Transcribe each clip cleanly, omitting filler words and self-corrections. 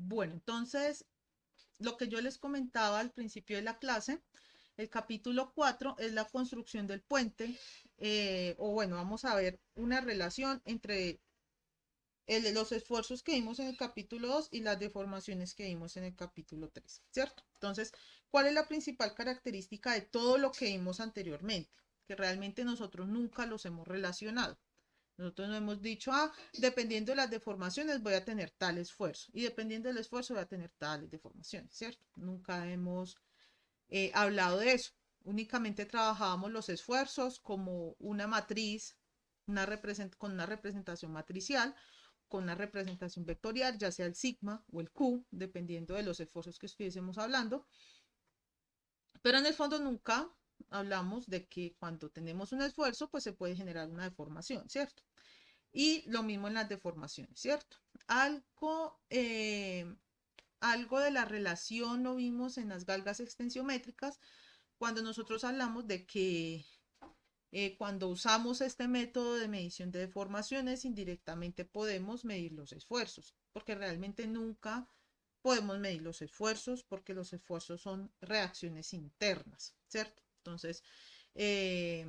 Bueno, entonces, lo que yo les comentaba al principio de la clase, el capítulo 4 es la construcción del puente, o bueno, vamos a ver una relación entre los esfuerzos que vimos en el capítulo 2 y las deformaciones que vimos en el capítulo 3, ¿cierto? Entonces, ¿cuál es la principal característica de todo lo que vimos anteriormente? Que realmente nosotros nunca los hemos relacionado. Nosotros no hemos dicho, dependiendo de las deformaciones voy a tener tal esfuerzo y dependiendo del esfuerzo voy a tener tales deformaciones, ¿cierto? Nunca hemos hablado de eso. Únicamente trabajábamos los esfuerzos como una matriz, con una representación matricial, con una representación vectorial, ya sea el sigma o el q, dependiendo de los esfuerzos que estuviésemos hablando. Pero en el fondo nunca hablamos de que cuando tenemos un esfuerzo, pues se puede generar una deformación, ¿cierto? Y lo mismo en las deformaciones, ¿cierto? Algo, algo de la relación lo vimos en las galgas extensiométricas cuando nosotros hablamos de que cuando usamos este método de medición de deformaciones, indirectamente podemos medir los esfuerzos, porque realmente nunca podemos medir los esfuerzos, porque los esfuerzos son reacciones internas, ¿cierto? Entonces, eh,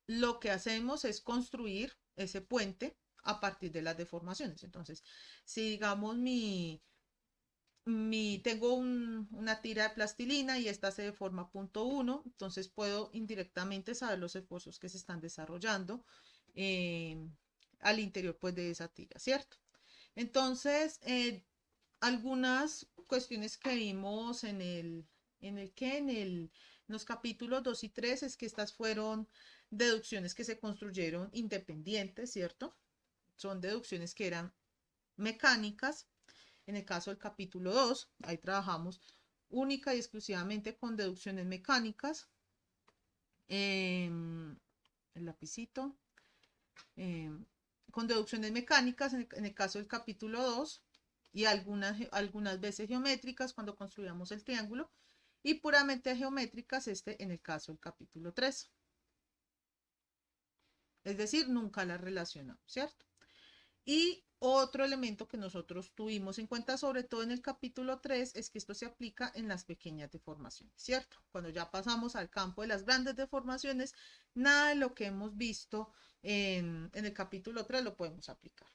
lo que hacemos es construir ese puente a partir de las deformaciones. Entonces, si digamos tengo una tira de plastilina y esta se deforma punto uno, entonces puedo indirectamente saber los esfuerzos que se están desarrollando eh, al interior pues, de esa tira, ¿cierto? Entonces, algunas cuestiones que vimos en los capítulos 2 y 3 es que estas fueron deducciones que se construyeron independientes, ¿cierto? Son deducciones que eran mecánicas. En el caso del capítulo 2, ahí trabajamos única y exclusivamente con deducciones mecánicas. El lapicito. Eh, con deducciones mecánicas en el caso del capítulo 2 y algunas veces geométricas cuando construíamos el triángulo y puramente geométricas en el caso del capítulo 3. Es decir, nunca las relacionamos, ¿cierto? Y otro elemento que nosotros tuvimos en cuenta, sobre todo en el capítulo 3, es que esto se aplica en las pequeñas deformaciones, ¿cierto? Cuando ya pasamos al campo de las grandes deformaciones, nada de lo que hemos visto en el capítulo 3 lo podemos aplicar,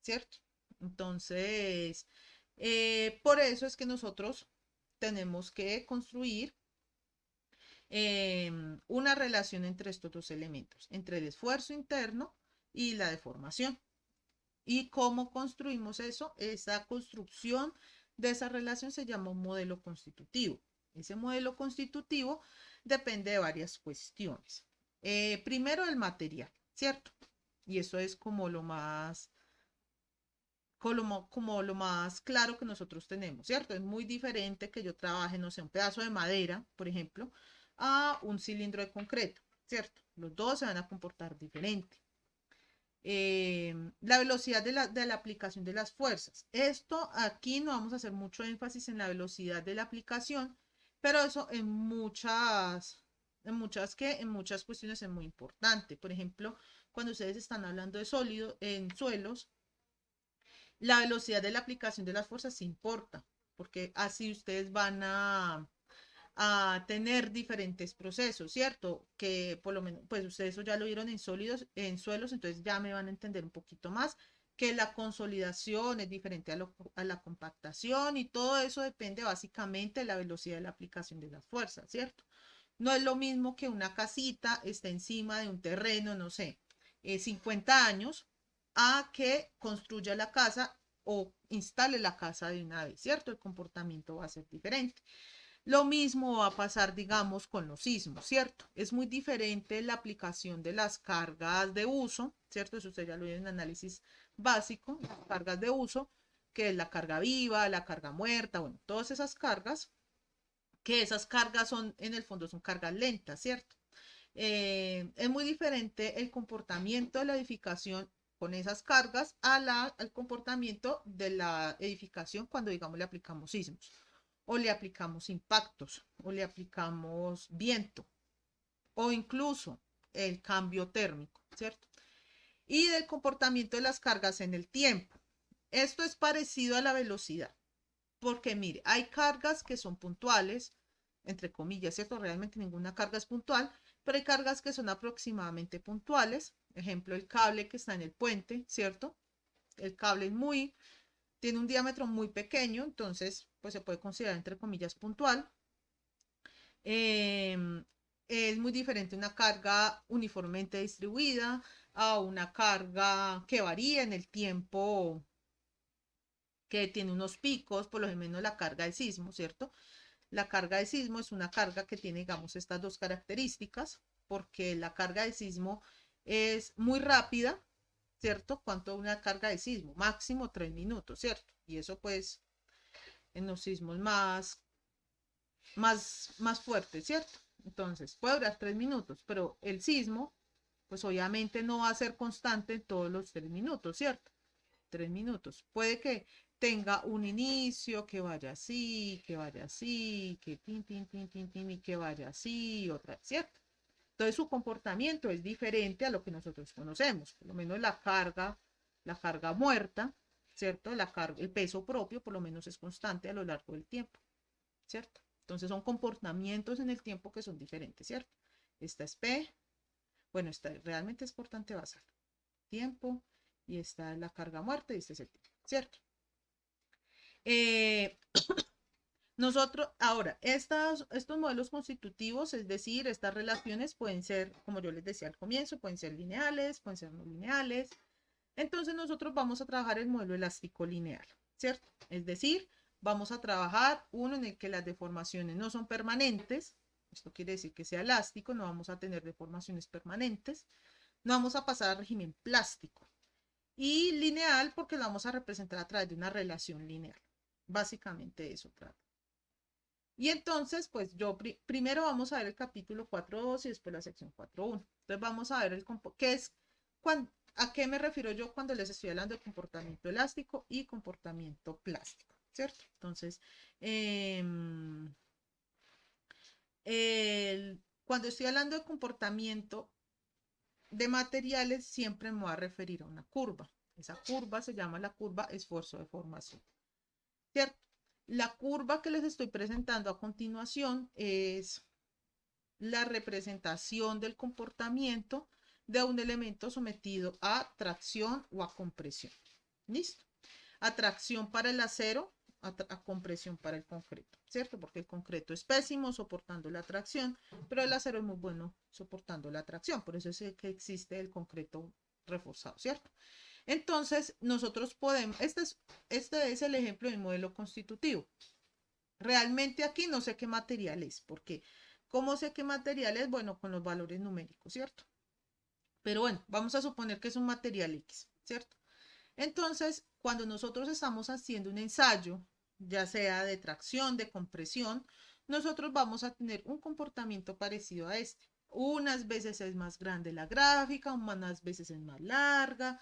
¿cierto? Entonces, por eso es que nosotros tenemos que construir una relación entre estos dos elementos, entre el esfuerzo interno y la deformación. ¿Y cómo construimos eso? Esa construcción de esa relación se llama un modelo constitutivo. Ese modelo constitutivo depende de varias cuestiones. Primero, el material, ¿cierto? Y eso es como lo más claro que nosotros tenemos, ¿cierto? Es muy diferente que yo trabaje, no sé, un pedazo de madera, por ejemplo, a un cilindro de concreto, ¿cierto? Los dos se van a comportar diferente. La velocidad de la aplicación de las fuerzas. Esto aquí no vamos a hacer mucho énfasis en la velocidad de la aplicación, pero eso en muchas cuestiones es muy importante. Por ejemplo, cuando ustedes están hablando de sólido en suelos, la velocidad de la aplicación de las fuerzas importa, porque así ustedes van a tener diferentes procesos, ¿cierto? Que por lo menos, pues ustedes eso ya lo vieron en sólidos, en suelos, entonces ya me van a entender un poquito más que la consolidación es diferente a la compactación y todo eso depende básicamente de la velocidad de la aplicación de las fuerzas, ¿cierto? No es lo mismo que una casita esté encima de un terreno, no sé, 50 años, a que construya la casa o instale la casa de una vez, ¿cierto? El comportamiento va a ser diferente. Lo mismo va a pasar, digamos, con los sismos, ¿cierto? Es muy diferente la aplicación de las cargas de uso, ¿cierto? Eso usted ya lo vio en análisis básico, las cargas de uso, que es la carga viva, la carga muerta, bueno, todas esas cargas, que esas cargas son, en el fondo, son cargas lentas, ¿cierto? Es muy diferente el comportamiento de la edificación con esas cargas al comportamiento de la edificación cuando, digamos, le aplicamos sismos o le aplicamos impactos, o le aplicamos viento, o incluso el cambio térmico, ¿cierto? Y del comportamiento de las cargas en el tiempo. Esto es parecido a la velocidad, porque mire, hay cargas que son puntuales, entre comillas, ¿cierto? Realmente ninguna carga es puntual, pero hay cargas que son aproximadamente puntuales. Ejemplo, el cable que está en el puente, ¿cierto? El cable tiene un diámetro muy pequeño, entonces pues se puede considerar entre comillas puntual. Es muy diferente una carga uniformemente distribuida a una carga que varía en el tiempo, que tiene unos picos, por lo menos la carga de sismo, ¿cierto? La carga de sismo es una carga que tiene, digamos, estas dos características, porque la carga de sismo es muy rápida, ¿cierto? ¿Cuánto una carga de sismo? Máximo 3 minutos, ¿cierto? Y eso pues en los sismos más fuertes, ¿cierto? Entonces puede durar 3 minutos, pero el sismo pues obviamente no va a ser constante en todos los 3 minutos, ¿cierto? 3 minutos. Puede que tenga un inicio, que vaya así, que vaya así, que tin, tin, tin, tin, tin, y que vaya así, y otra, ¿cierto? Entonces su comportamiento es diferente a lo que nosotros conocemos, por lo menos la carga muerta, ¿cierto? El peso propio por lo menos es constante a lo largo del tiempo, ¿cierto? Entonces son comportamientos en el tiempo que son diferentes, ¿cierto? Esta es P, bueno, esta realmente es portante basal, tiempo, y esta es la carga muerta y este es el tiempo, ¿cierto? Eh, ahora, estos modelos constitutivos, es decir, estas relaciones pueden ser, como yo les decía al comienzo, pueden ser lineales, pueden ser no lineales. Entonces nosotros vamos a trabajar el modelo elástico lineal, ¿cierto? Es decir, vamos a trabajar uno en el que las deformaciones no son permanentes, esto quiere decir que sea elástico, no vamos a tener deformaciones permanentes, no vamos a pasar al régimen plástico, y lineal porque lo vamos a representar a través de una relación lineal. Básicamente eso trata. Y entonces, pues primero vamos a ver el capítulo 4.2 y después la sección 4.1. Entonces vamos a ver qué es, a qué me refiero yo cuando les estoy hablando de comportamiento elástico y comportamiento plástico, ¿cierto? Entonces, cuando estoy hablando de comportamiento de materiales, siempre me voy a referir a una curva. Esa curva se llama la curva esfuerzo de formación, ¿cierto? La curva que les estoy presentando a continuación es la representación del comportamiento de un elemento sometido a tracción o a compresión. ¿Listo? Atracción para el acero, a compresión para el concreto, ¿cierto? Porque el concreto es pésimo soportando la tracción, pero el acero es muy bueno soportando la tracción, por eso es que existe el concreto reforzado, ¿cierto? Entonces, nosotros podemos, este es el ejemplo del modelo constitutivo. Realmente aquí no sé qué material es, porque ¿cómo sé qué material es? Bueno, con los valores numéricos, ¿cierto? Pero bueno, vamos a suponer que es un material X, ¿cierto? Entonces, cuando nosotros estamos haciendo un ensayo, ya sea de tracción, de compresión, nosotros vamos a tener un comportamiento parecido a este. Unas veces es más grande la gráfica, unas veces es más larga,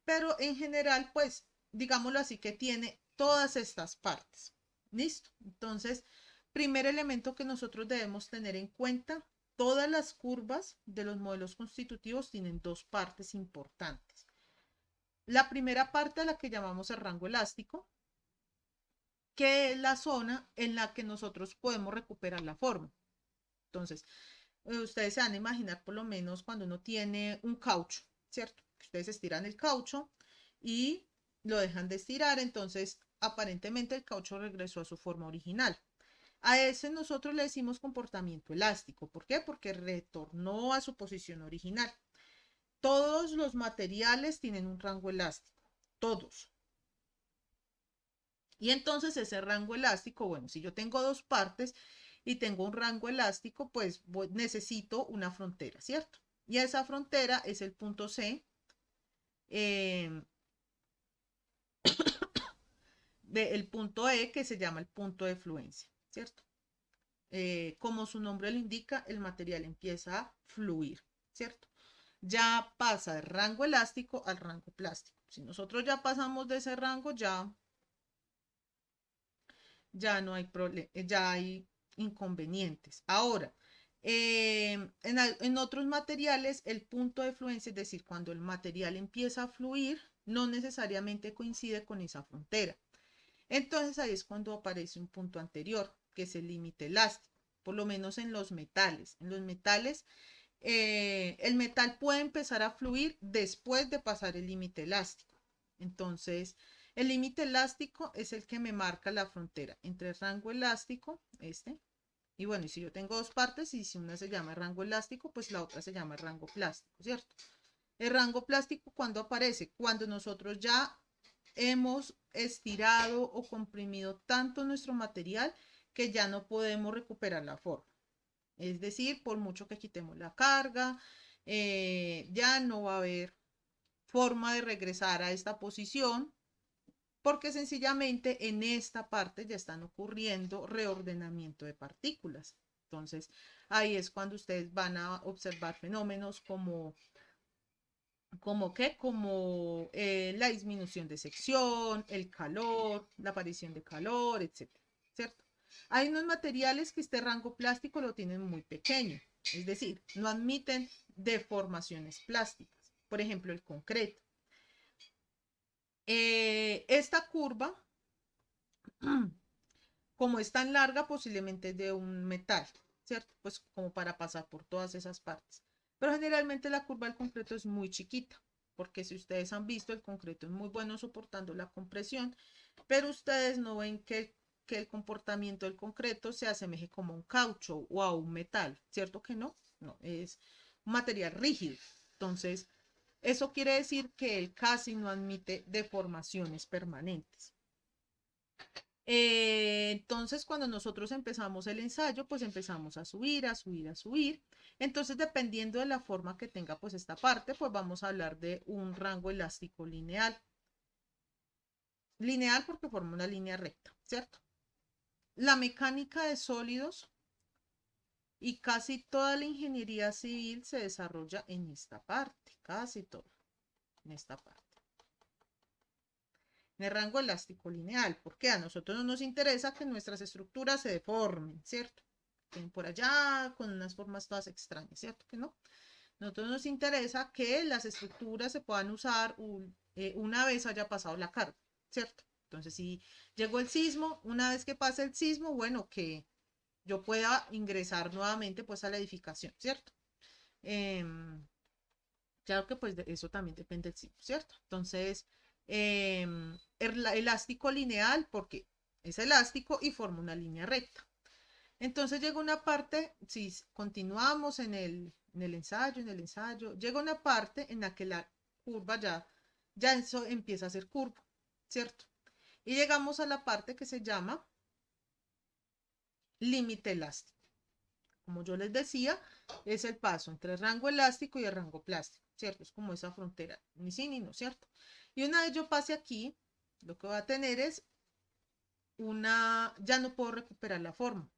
pero en general, pues, digámoslo así, que tiene todas estas partes. ¿Listo? Entonces, primer elemento que nosotros debemos tener en cuenta, todas las curvas de los modelos constitutivos tienen dos partes importantes. La primera parte a la que llamamos el rango elástico, que es la zona en la que nosotros podemos recuperar la forma. Entonces, ustedes se van a imaginar por lo menos cuando uno tiene un caucho, ¿cierto? Ustedes estiran el caucho y lo dejan de estirar, entonces aparentemente el caucho regresó a su forma original. A ese nosotros le decimos comportamiento elástico. ¿Por qué? Porque retornó a su posición original. Todos los materiales tienen un rango elástico, todos. Y entonces ese rango elástico, bueno, si yo tengo dos partes y tengo un rango elástico, pues necesito una frontera, ¿cierto? Y esa frontera es el punto C, eh, el punto E, que se llama el punto de fluencia, ¿cierto? Como su nombre lo indica, el material empieza a fluir, ¿cierto? Ya pasa del rango elástico al rango plástico. Si nosotros ya pasamos de ese rango, ya no hay problema, ya hay inconvenientes. Ahora, en otros materiales, el punto de fluencia, es decir, cuando el material empieza a fluir, no necesariamente coincide con esa frontera. Entonces ahí es cuando aparece un punto anterior, que es el límite elástico, por lo menos en los metales. En los metales, el metal puede empezar a fluir después de pasar el límite elástico. Entonces, el límite elástico es el que me marca la frontera entre el rango elástico, y bueno, y si yo tengo dos partes, y si una se llama rango elástico, pues la otra se llama rango plástico, ¿cierto? El rango plástico, ¿cuándo aparece? Cuando nosotros ya hemos estirado o comprimido tanto nuestro material que ya no podemos recuperar la forma. Es decir, por mucho que quitemos la carga, ya no va a haber forma de regresar a esta posición porque sencillamente en esta parte ya están ocurriendo reordenamiento de partículas. Entonces, ahí es cuando ustedes van a observar fenómenos como la disminución de sección, el calor, la aparición de calor, etcétera, ¿cierto? Hay unos materiales que este rango plástico lo tienen muy pequeño, es decir, no admiten deformaciones plásticas. Por ejemplo, el concreto. Esta curva, como es tan larga, posiblemente es de un metal, ¿cierto? Pues como para pasar por todas esas partes. Pero generalmente la curva del concreto es muy chiquita, porque si ustedes han visto, el concreto es muy bueno soportando la compresión, pero ustedes no ven que el comportamiento del concreto se asemeje como a un caucho o a un metal, ¿cierto que no? No, es un material rígido. Entonces, eso quiere decir que él casi no admite deformaciones permanentes. Entonces, cuando nosotros empezamos el ensayo, pues empezamos a subir, a subir, a subir. Entonces, dependiendo de la forma que tenga pues esta parte, pues vamos a hablar de un rango elástico lineal. Lineal porque forma una línea recta, ¿cierto? La mecánica de sólidos y casi toda la ingeniería civil se desarrolla en esta parte, casi todo, en esta parte. En el rango elástico lineal, porque a nosotros no nos interesa que nuestras estructuras se deformen, ¿cierto? Estén por allá con unas formas todas extrañas, ¿cierto que no? A nosotros nos interesa que las estructuras se puedan usar una vez haya pasado la carga, ¿cierto? Entonces, si llegó el sismo, una vez que pase el sismo, bueno, que yo pueda ingresar nuevamente pues a la edificación, ¿cierto? Eh, claro que pues de eso también depende del sismo, ¿cierto? Entonces, el elástico lineal, porque es elástico y forma una línea recta. Entonces llega una parte, si continuamos en el ensayo, llega una parte en la que la curva ya eso empieza a ser curva, ¿cierto? Y llegamos a la parte que se llama límite elástico. Como yo les decía, es el paso entre el rango elástico y el rango plástico, ¿cierto? Es como esa frontera, ni sí ni no, ¿cierto? Y una vez yo pase aquí, lo que va a tener es ya no puedo recuperar la forma.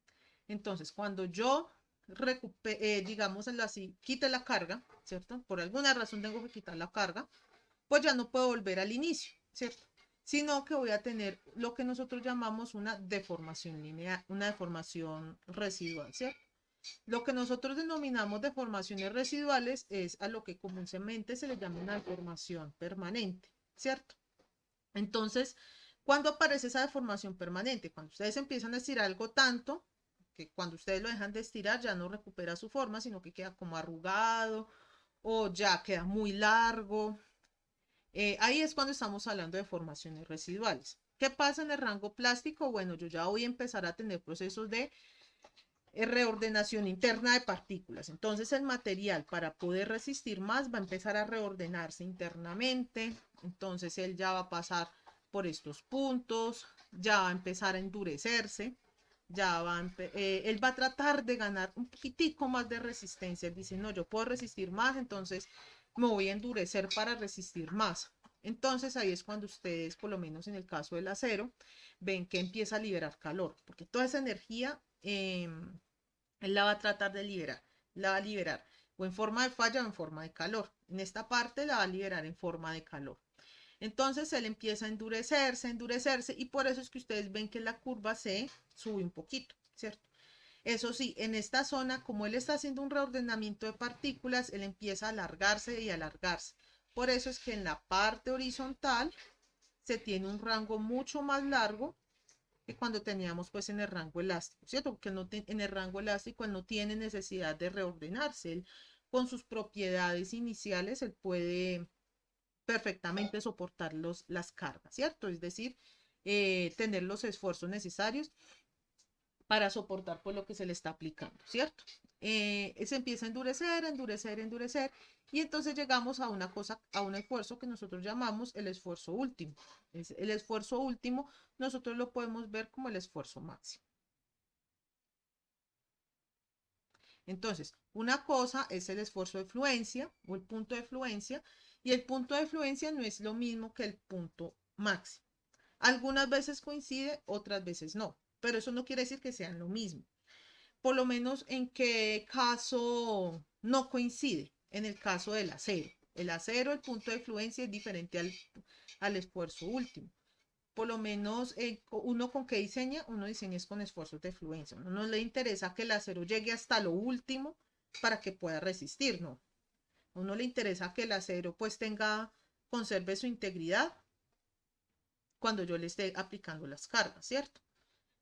Entonces, cuando yo digámoslo así, quite la carga, ¿cierto? Por alguna razón tengo que quitar la carga, pues ya no puedo volver al inicio, ¿cierto? Sino que voy a tener lo que nosotros llamamos una deformación lineal, una deformación residual, ¿cierto? Lo que nosotros denominamos deformaciones residuales es a lo que comúnmente se le llama una deformación permanente, ¿cierto? Entonces, ¿cuándo aparece esa deformación permanente? Cuando ustedes empiezan a estirar algo tanto que cuando ustedes lo dejan de estirar ya no recupera su forma, sino que queda como arrugado o ya queda muy largo. Ahí es cuando estamos hablando de formaciones residuales. ¿Qué pasa en el rango plástico? Bueno, yo ya voy a empezar a tener procesos de reordenación interna de partículas. Entonces el material para poder resistir más va a empezar a reordenarse internamente. Entonces él ya va a pasar por estos puntos, ya va a empezar a endurecerse, él va a tratar de ganar un poquitico más de resistencia. Él dice, no, yo puedo resistir más, entonces me voy a endurecer para resistir más. Entonces ahí es cuando ustedes, por lo menos en el caso del acero, ven que empieza a liberar calor, porque toda esa energía él la va a tratar de liberar, la va a liberar o en forma de falla o en forma de calor. En esta parte la va a liberar en forma de calor. Entonces él empieza a endurecerse, endurecerse y por eso es que ustedes ven que la curva se sube un poquito, ¿cierto? Eso sí, en esta zona, como él está haciendo un reordenamiento de partículas, él empieza a alargarse y alargarse. por eso es que en la parte horizontal se tiene un rango mucho más largo que cuando teníamos pues en el rango elástico, ¿cierto? Porque en el rango elástico él no tiene necesidad de reordenarse, él, con sus propiedades iniciales, él puede perfectamente soportar las cargas, ¿cierto? Es decir, tener los esfuerzos necesarios para soportar por lo que se le está aplicando, ¿cierto? Se empieza a endurecer, endurecer, endurecer, y entonces llegamos a una cosa, a un esfuerzo que nosotros llamamos el esfuerzo último. El esfuerzo último nosotros lo podemos ver como el esfuerzo máximo. Entonces, una cosa es el esfuerzo de fluencia o el punto de fluencia, y el punto de fluencia no es lo mismo que el punto máximo. Algunas veces coincide, otras veces no, pero eso no quiere decir que sean lo mismo. Por lo menos en qué caso no coincide, en el caso del acero. El acero, el punto de fluencia es diferente al esfuerzo último. Por lo menos uno con qué diseña, uno diseña es con esfuerzos de fluencia. A uno no le interesa que el acero llegue hasta lo último para que pueda resistir, no. A uno le interesa que el acero pues conserve su integridad cuando yo le esté aplicando las cargas, ¿cierto?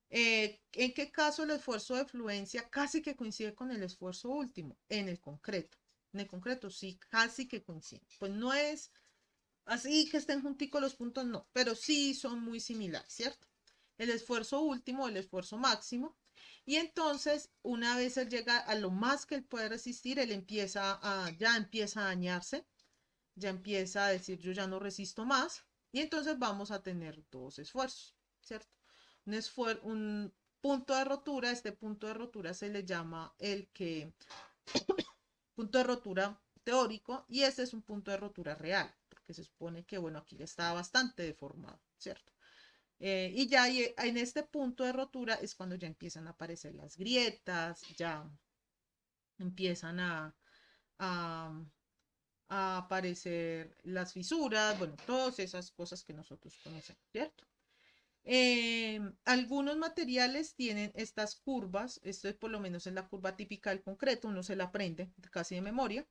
¿En qué caso el esfuerzo de fluencia casi que coincide con el esfuerzo último? En el concreto. En el concreto sí, casi que coincide. Pues no es así que estén junticos los puntos, no, pero sí son muy similares, ¿cierto? El esfuerzo último, el esfuerzo máximo. Y entonces, una vez él llega a lo más que él puede resistir, ya empieza a dañarse, ya empieza a decir, yo ya no resisto más. Y entonces vamos a tener dos esfuerzos, ¿cierto? Un punto de rotura, este punto de rotura se le llama punto de rotura teórico, y este es un punto de rotura real, porque se supone que, bueno, aquí está bastante deformado, ¿cierto? Y ya en este punto de rotura es cuando ya empiezan a aparecer las grietas, ya empiezan a, a aparecer las fisuras, bueno, todas esas cosas que nosotros conocemos, ¿cierto? Algunos materiales tienen estas curvas, esto es por lo menos en la curva típica del concreto, uno se la aprende casi de memoria,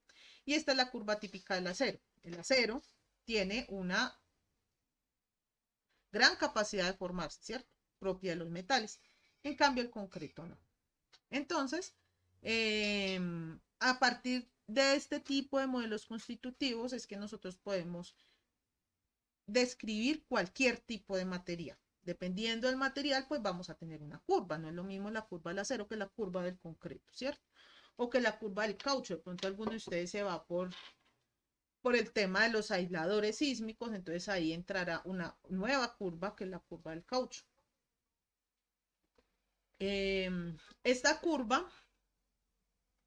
y esta es la curva típica del acero. El acero tiene una gran capacidad de formarse, ¿cierto? Propia de los metales. En cambio, el concreto no. Entonces, a partir de este tipo de modelos constitutivos es que nosotros podemos describir cualquier tipo de material. Dependiendo del material, pues vamos a tener una curva. No es lo mismo la curva del acero que la curva del concreto, ¿cierto? O que la curva del caucho. De pronto alguno de ustedes se va por el tema de los aisladores sísmicos, entonces ahí entrará una nueva curva que es la curva del caucho. Esta curva,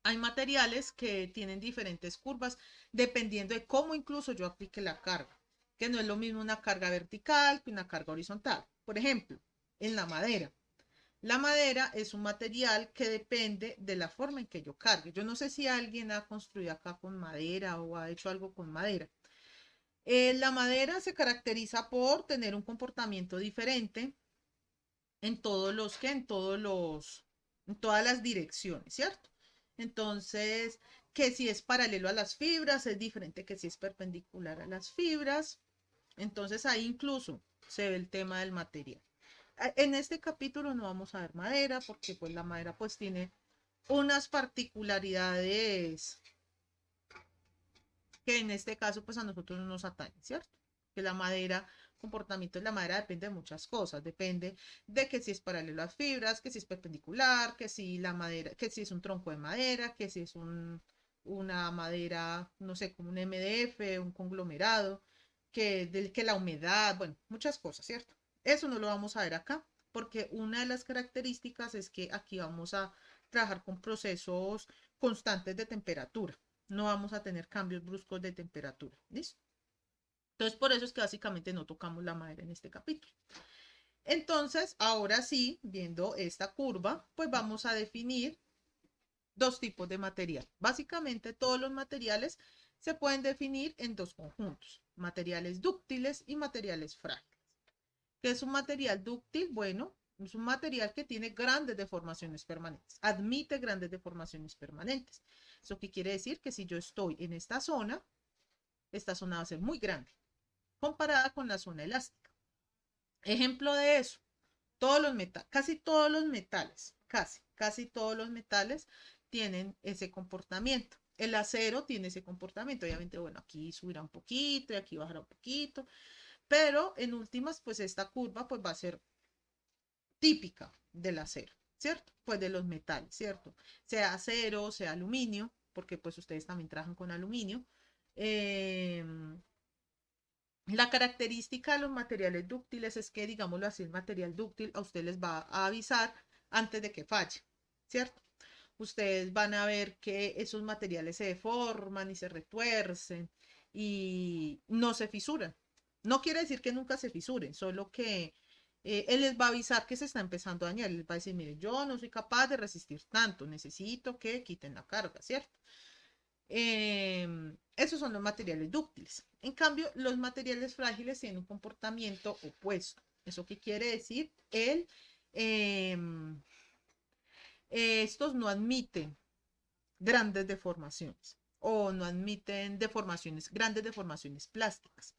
hay materiales que tienen diferentes curvas dependiendo de cómo incluso yo aplique la carga, que no es lo mismo una carga vertical que una carga horizontal. Por ejemplo, en la madera. La madera es un material que depende de la forma en que yo cargue. Yo no sé si alguien ha construido acá con madera o ha hecho algo con madera. La madera se caracteriza por tener un comportamiento diferente en todas las direcciones, ¿cierto? Entonces, que si es paralelo a las fibras, es diferente que si es perpendicular a las fibras. Entonces, ahí incluso se ve el tema del material. En este capítulo no vamos a ver madera, porque pues la madera pues tiene unas particularidades que en este caso pues a nosotros no nos atañen, ¿cierto? Que la madera, comportamiento de la madera depende de muchas cosas, depende de que si es paralelo a las fibras, que si es perpendicular, que si la madera, que si es un tronco de madera, que si es una madera, no sé, como un MDF, un conglomerado, que la humedad, bueno, muchas cosas, ¿cierto? Eso no lo vamos a ver acá, porque una de las características es que aquí vamos a trabajar con procesos constantes de temperatura. No vamos a tener cambios bruscos de temperatura. ¿Listo? Entonces, por eso es que básicamente no tocamos la madera en este capítulo. Entonces, ahora sí, viendo esta curva, pues vamos a definir dos tipos de material. Básicamente, todos los materiales se pueden definir en dos conjuntos, materiales dúctiles y materiales frágiles. ¿Qué es un material dúctil? Bueno, es un material que tiene grandes deformaciones permanentes, admite grandes deformaciones permanentes. ¿Eso qué quiere decir? Que si yo estoy en esta zona, esta zona va a ser muy grande comparada con la zona elástica. Ejemplo de eso, todos los metales, casi todos los metales, casi todos los metales tienen ese comportamiento. El acero tiene ese comportamiento. Obviamente, bueno, aquí subirá un poquito y aquí bajará un poquito, pero en últimas, pues esta curva pues va a ser típica del acero, ¿cierto? Pues de los metales, ¿cierto? Sea acero, sea aluminio, porque pues ustedes también trabajan con aluminio. Eh, la característica de los materiales dúctiles es que, digámoslo así, el material dúctil a usted les va a avisar antes de que falle, ¿cierto? Ustedes van a ver que esos materiales se deforman y se retuercen y no se fisuran. No quiere decir que nunca se fisuren, solo que él les va a avisar que se está empezando a dañar. Él les va a decir, mire, yo no soy capaz de resistir tanto, necesito que quiten la carga, ¿cierto? Esos son los materiales dúctiles. En cambio, los materiales frágiles tienen un comportamiento opuesto. ¿Eso qué quiere decir? Estos no admiten grandes deformaciones o no admiten deformaciones, grandes deformaciones plásticas.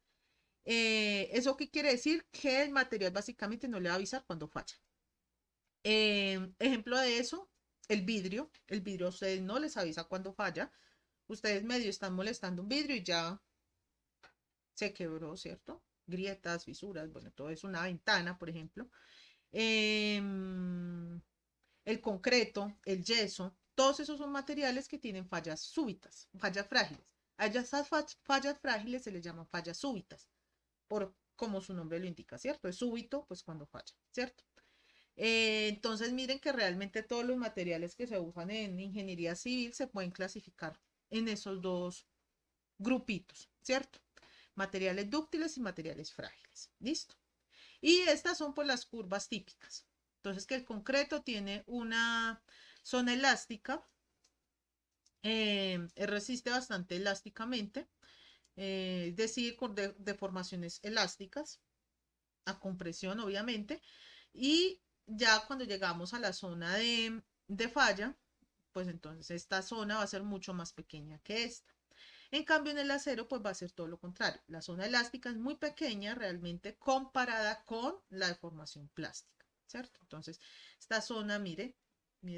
¿Eso qué quiere decir? Que el material básicamente no le va a avisar cuando falla. Ejemplo de eso, el vidrio. El vidrio a ustedes no les avisa cuando falla. Ustedes medio están molestando un vidrio y ya se quebró, ¿cierto? Grietas, fisuras, bueno, todo es una ventana, por ejemplo. Eh, el concreto, el yeso, todos esos son materiales que tienen fallas súbitas, fallas frágiles. A esas fallas frágiles se les llaman fallas súbitas, por como su nombre lo indica, ¿cierto? Es súbito, pues cuando falla, ¿cierto? Entonces miren que realmente todos los materiales que se usan en ingeniería civil se pueden clasificar en esos dos grupitos, ¿cierto? Materiales dúctiles y materiales frágiles. ¿Listo? Y estas son pues las curvas típicas. Entonces que el concreto tiene una zona elástica, resiste bastante elásticamente, es decir, con deformaciones elásticas, a compresión obviamente, y ya cuando llegamos a la zona de falla, pues entonces esta zona va a ser mucho más pequeña que esta. En cambio, en el acero, pues va a ser todo lo contrario. La zona elástica es muy pequeña realmente comparada con la deformación plástica, ¿cierto? Entonces, esta zona, mire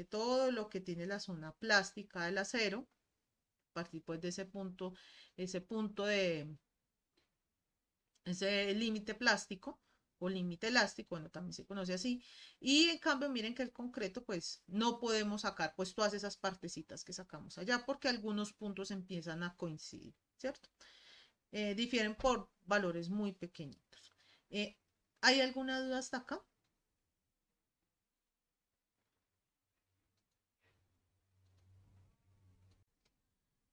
todo lo que tiene la zona plástica del acero, a partir pues de ese punto de, ese límite plástico o límite elástico, bueno, también se conoce así. Y en cambio, miren que el concreto, pues no podemos sacar pues todas esas partecitas que sacamos allá porque algunos puntos empiezan a coincidir, ¿cierto? Difieren por valores muy pequeñitos. Eh, ¿Hay alguna duda hasta acá?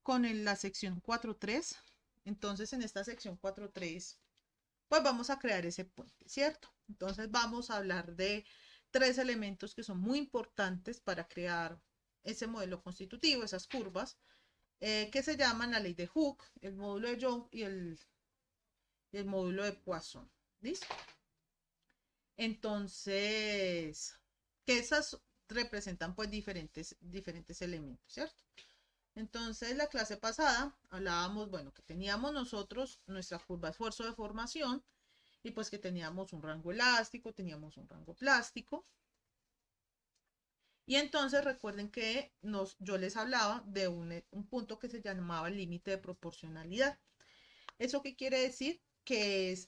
Con la sección 4.3. Entonces, en esta sección 4.3, pues vamos a crear ese puente, ¿cierto? Entonces, vamos a hablar de tres elementos que son muy importantes para crear ese modelo constitutivo, esas curvas, que se llaman la ley de Hooke, el módulo de Young y el módulo de Poisson. ¿Listo? Entonces, que esas representan pues diferentes elementos, ¿cierto? Entonces, la clase pasada hablábamos, bueno, que teníamos nosotros nuestra curva de esfuerzo de formación y pues que teníamos un rango elástico, teníamos un rango plástico. Y entonces recuerden que yo les hablaba de un punto que se llamaba límite de proporcionalidad. ¿Eso qué quiere decir? Que es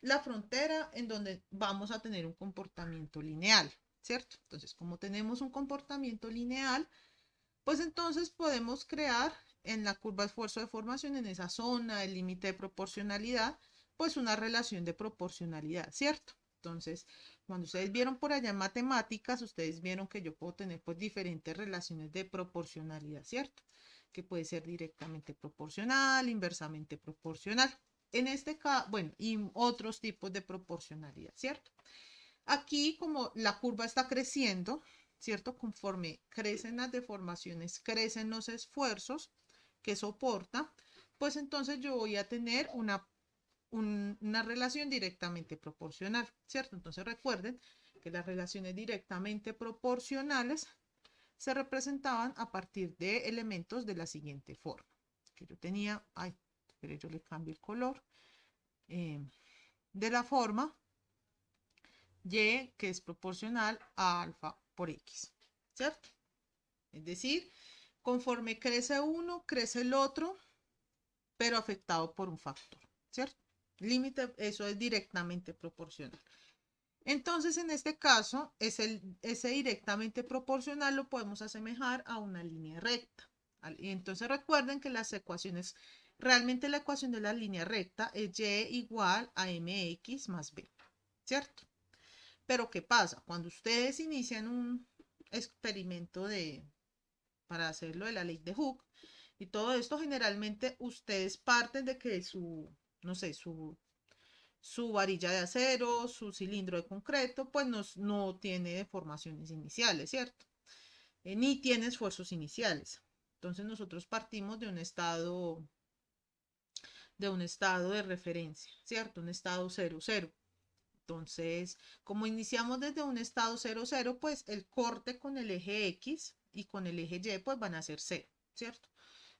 la frontera en donde vamos a tener un comportamiento lineal, ¿cierto? Entonces, como tenemos un comportamiento lineal, pues entonces podemos crear en la curva de esfuerzo de formación, en esa zona del límite de proporcionalidad, pues una relación de proporcionalidad, ¿cierto? Entonces, cuando ustedes vieron por allá en matemáticas, ustedes vieron que yo puedo tener pues diferentes relaciones de proporcionalidad, ¿cierto? Que puede ser directamente proporcional, inversamente proporcional. En este caso, bueno, y otros tipos de proporcionalidad, ¿cierto? Aquí, como la curva está creciendo, ¿cierto? Conforme crecen las deformaciones, crecen los esfuerzos que soporta, pues entonces yo voy a tener una relación directamente proporcional, ¿cierto? Entonces recuerden que las relaciones directamente proporcionales se representaban a partir de elementos de la siguiente forma, ¿ok? que yo tenía, ay, pero yo le cambio el color, de la forma y que es proporcional a alfa por x, ¿cierto? Es decir, conforme crece uno, crece el otro, pero afectado por un factor, ¿cierto? Límite, eso es directamente proporcional. Entonces, en este caso, ese directamente proporcional lo podemos asemejar a una línea recta. Y entonces recuerden que las ecuaciones, realmente la ecuación de la línea recta es y igual a mx más b, ¿cierto? Pero ¿qué pasa? Cuando ustedes inician un experimento para hacerlo de la ley de Hooke y todo esto, generalmente ustedes parten de que no sé, su varilla de acero, su cilindro de concreto, pues no tiene deformaciones iniciales, ¿cierto? Ni tiene esfuerzos iniciales. Entonces nosotros partimos de un estado de referencia, ¿cierto? Un estado 0, 0. Entonces, como iniciamos desde un estado 0, 0, pues el corte con el eje X y con el eje Y pues van a ser 0, ¿cierto?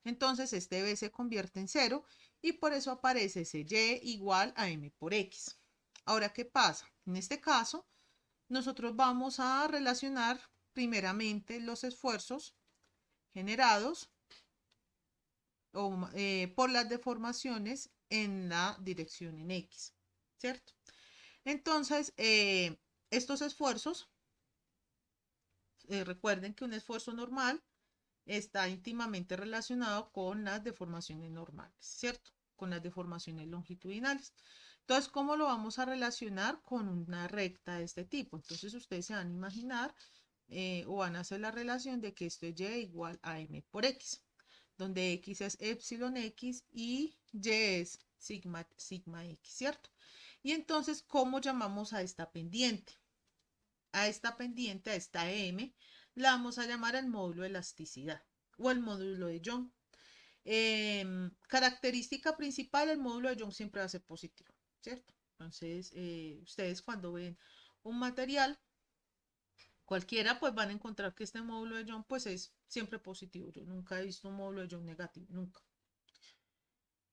Entonces este B se convierte en 0 y por eso aparece ese Y igual a M por X. Ahora, ¿qué pasa? En este caso, nosotros vamos a relacionar primeramente los esfuerzos generados por las deformaciones en la dirección en X, ¿cierto? Entonces, estos esfuerzos, recuerden que un esfuerzo normal está íntimamente relacionado con las deformaciones normales, ¿cierto? Con las deformaciones longitudinales. Entonces, ¿cómo lo vamos a relacionar con una recta de este tipo? Entonces, ustedes se van a imaginar o van a hacer la relación de que esto es y igual a m por x, donde x es epsilon x y y es sigma x, ¿cierto? Y entonces, ¿cómo llamamos a esta pendiente? A esta pendiente, a esta m, la vamos a llamar el módulo de elasticidad o el módulo de Young. Característica principal, el módulo de Young siempre va a ser positivo, ¿cierto? Entonces, ustedes cuando ven un material cualquiera, pues van a encontrar que este módulo de Young pues es siempre positivo. Yo nunca he visto un módulo de Young negativo, nunca.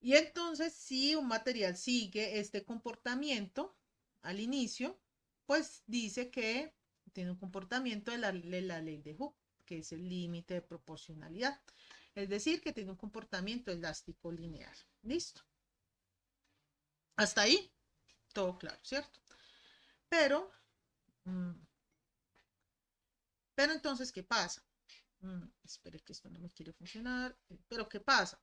Y entonces, si un material sigue este comportamiento al inicio, pues dice que tiene un comportamiento de la ley de Hooke, que es el límite de proporcionalidad. Es decir, que tiene un comportamiento elástico lineal. ¿Listo? Hasta ahí, todo claro, ¿cierto? Pero, mm, pero entonces, ¿qué pasa? Espere que esto no me quiere funcionar. Pero, ¿qué pasa?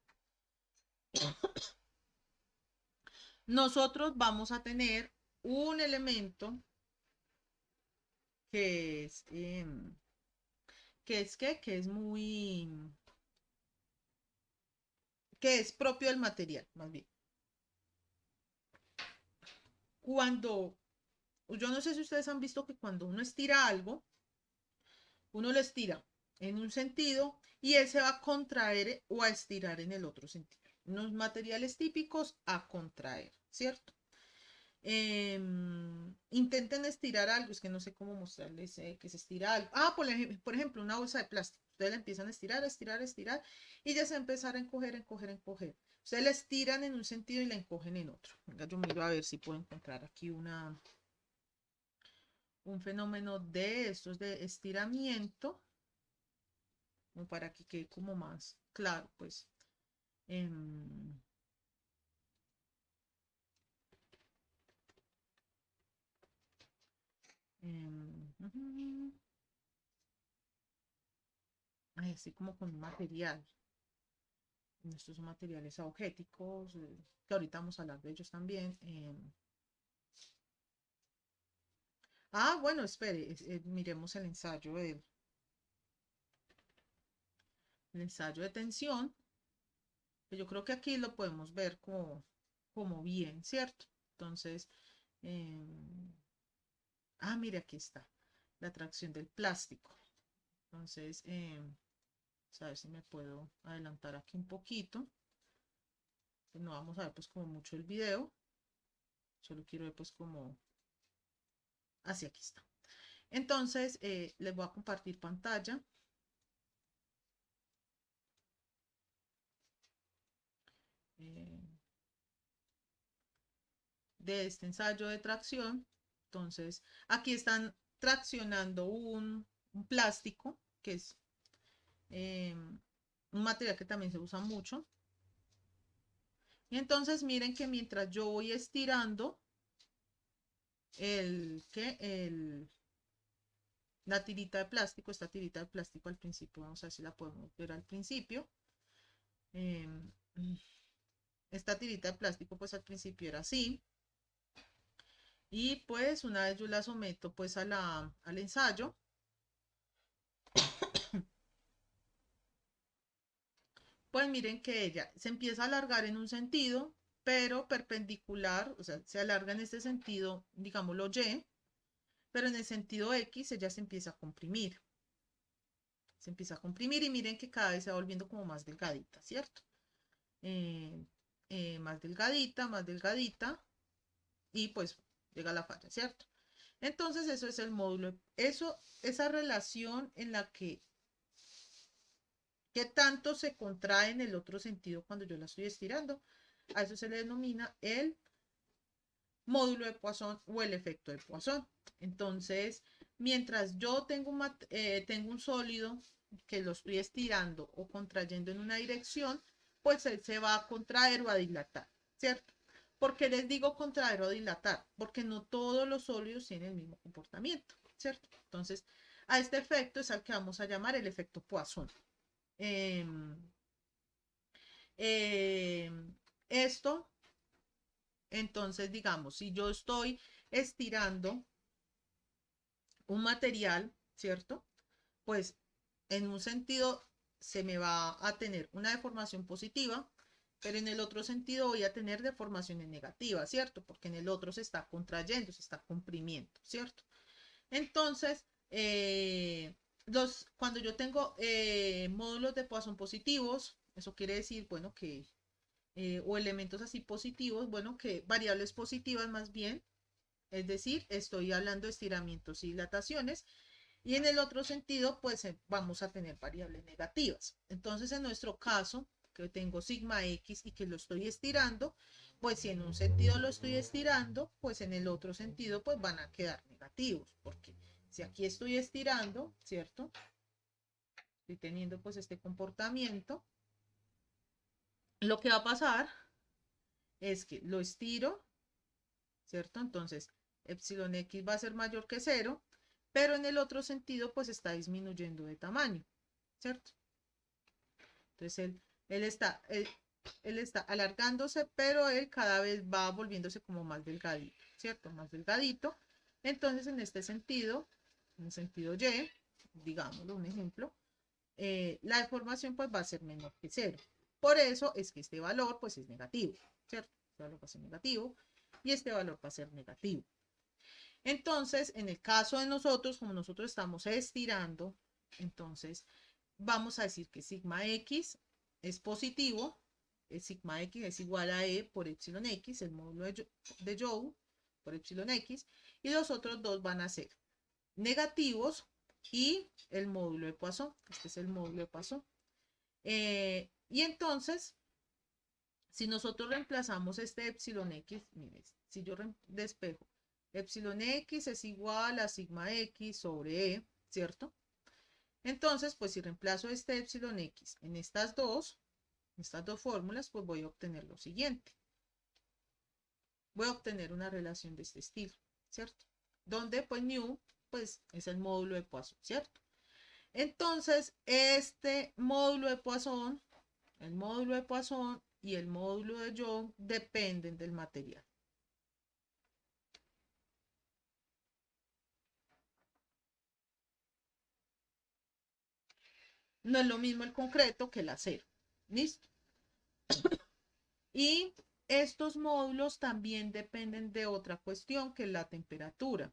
Nosotros vamos a tener un elemento que es, que es muy, que es propio del material, más bien. Cuando, yo no sé si ustedes han visto que cuando uno estira algo, uno lo estira en un sentido y él se va a contraer o a estirar en el otro sentido. Unos materiales típicos a contraer, ¿cierto? Intenten estirar algo, es que no sé cómo mostrarles que se estira algo. Por ejemplo, una bolsa de plástico. Ustedes la empiezan a estirar, a estirar, a estirar y ya se va a empezar a encoger, encoger, encoger. Ustedes la estiran en un sentido y la encogen en otro. Venga, yo miro a ver si puedo encontrar aquí un fenómeno de estos de estiramiento, como para que quede como más claro, pues. em, ujú. Ay, así como con un material. Estos son materiales agéticos, que ahorita vamos a hablar de ellos también. Bueno, espere, miremos el ensayo de tensión, que yo creo que aquí lo podemos ver como bien, ¿cierto? Entonces, mire, aquí está, la atracción del plástico. Entonces, a ver si me puedo adelantar aquí un poquito. No vamos a ver pues como mucho el video, solo quiero ver pues como, así aquí está. Entonces, les voy a compartir pantalla. de este ensayo de tracción. Entonces, aquí están traccionando un plástico, que es un material que también se usa mucho. Y entonces miren que mientras yo voy estirando la tirita de plástico, esta tirita de plástico al principio, vamos a ver si la podemos ver al principio. Eh, esta tirita de plástico pues al principio era así. Y pues una vez yo la someto pues al ensayo, pues miren que ella se empieza a alargar en un sentido, pero perpendicular, o sea, se alarga en este sentido, digámoslo Y, pero en el sentido X ella se empieza a comprimir. Se empieza a comprimir y miren que cada vez se va volviendo como más delgadita, ¿cierto? Eh, más delgadita y pues llega la falla, ¿cierto? Entonces eso es el módulo, esa relación en la que qué tanto se contrae en el otro sentido cuando yo la estoy estirando, a eso se le denomina el módulo de Poisson o el efecto de Poisson. Entonces, mientras yo tengo un sólido que lo estoy estirando o contrayendo en una dirección, pues él se va a contraer o a dilatar, ¿cierto? ¿Por qué les digo contraer o dilatar? Porque no todos los sólidos tienen el mismo comportamiento, ¿cierto? Entonces, a este efecto es al que vamos a llamar el efecto Poisson. Eh, eh, esto, entonces, digamos, si yo estoy estirando un material, ¿cierto? Pues en un sentido se me va a tener una deformación positiva, pero en el otro sentido voy a tener deformaciones negativas, ¿cierto? Porque en el otro se está contrayendo, se está comprimiendo, ¿cierto? Entonces, cuando yo tengo módulos de Poisson positivos, eso quiere decir, bueno, que, o elementos así positivos, bueno, que variables positivas más bien, es decir, estoy hablando de estiramientos y dilataciones, y en el otro sentido, pues vamos a tener variables negativas. Entonces, en nuestro caso, que tengo sigma X y que lo estoy estirando, pues si en un sentido lo estoy estirando, pues en el otro sentido, pues van a quedar negativos, porque si aquí estoy estirando, ¿cierto? Estoy teniendo pues este comportamiento. Lo que va a pasar es que lo estiro, ¿cierto? Entonces, epsilon X va a ser mayor que 0, pero en el otro sentido, pues está disminuyendo de tamaño, ¿cierto? Entonces, él está alargándose, pero él cada vez va volviéndose como más delgadito, ¿cierto? Más delgadito. Entonces, en este sentido, en el sentido Y, digámoslo, un ejemplo, la deformación pues va a ser menor que 0. Por eso es que este valor pues es negativo, ¿cierto? Este valor va a ser negativo y este valor va a ser negativo. Entonces, en el caso de nosotros, como nosotros estamos estirando, entonces vamos a decir que sigma X es positivo, sigma X es igual a E por epsilon X, el módulo de Joule por epsilon X, y los otros dos van a ser negativos y el módulo de Poisson, este es el módulo de Poisson. Y entonces, si nosotros reemplazamos este epsilon X, miren, si yo despejo, epsilon X es igual a sigma X sobre E, ¿cierto? Entonces, pues si reemplazo este epsilon X en estas dos fórmulas, pues voy a obtener lo siguiente. Voy a obtener una relación de este estilo, ¿cierto? Donde pues mu, pues es el módulo de Poisson, ¿cierto? Entonces, este módulo de Poisson, el módulo de Poisson y el módulo de Young dependen del material. No es lo mismo el concreto que el acero. ¿Listo? Y estos módulos también dependen de otra cuestión que es la temperatura.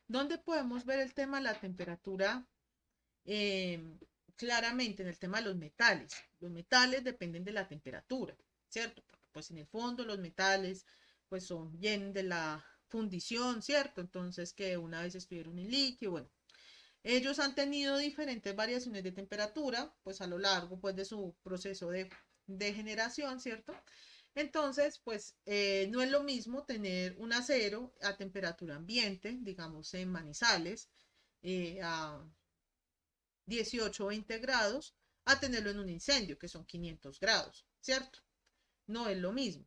¿Dónde podemos ver el tema de la temperatura? Claramente en el tema de los metales. Los metales dependen de la temperatura, ¿cierto? Porque pues en el fondo los metales pues vienen de la fundición, ¿cierto? Entonces que una vez estuvieron en líquido, bueno. Ellos han tenido diferentes variaciones de temperatura, pues a lo largo pues de su proceso de de generación, ¿cierto? Entonces, pues no es lo mismo tener un acero a temperatura ambiente, digamos en Manizales, a 18 o 20 grados, a tenerlo en un incendio, que son 500 grados, ¿cierto? No es lo mismo.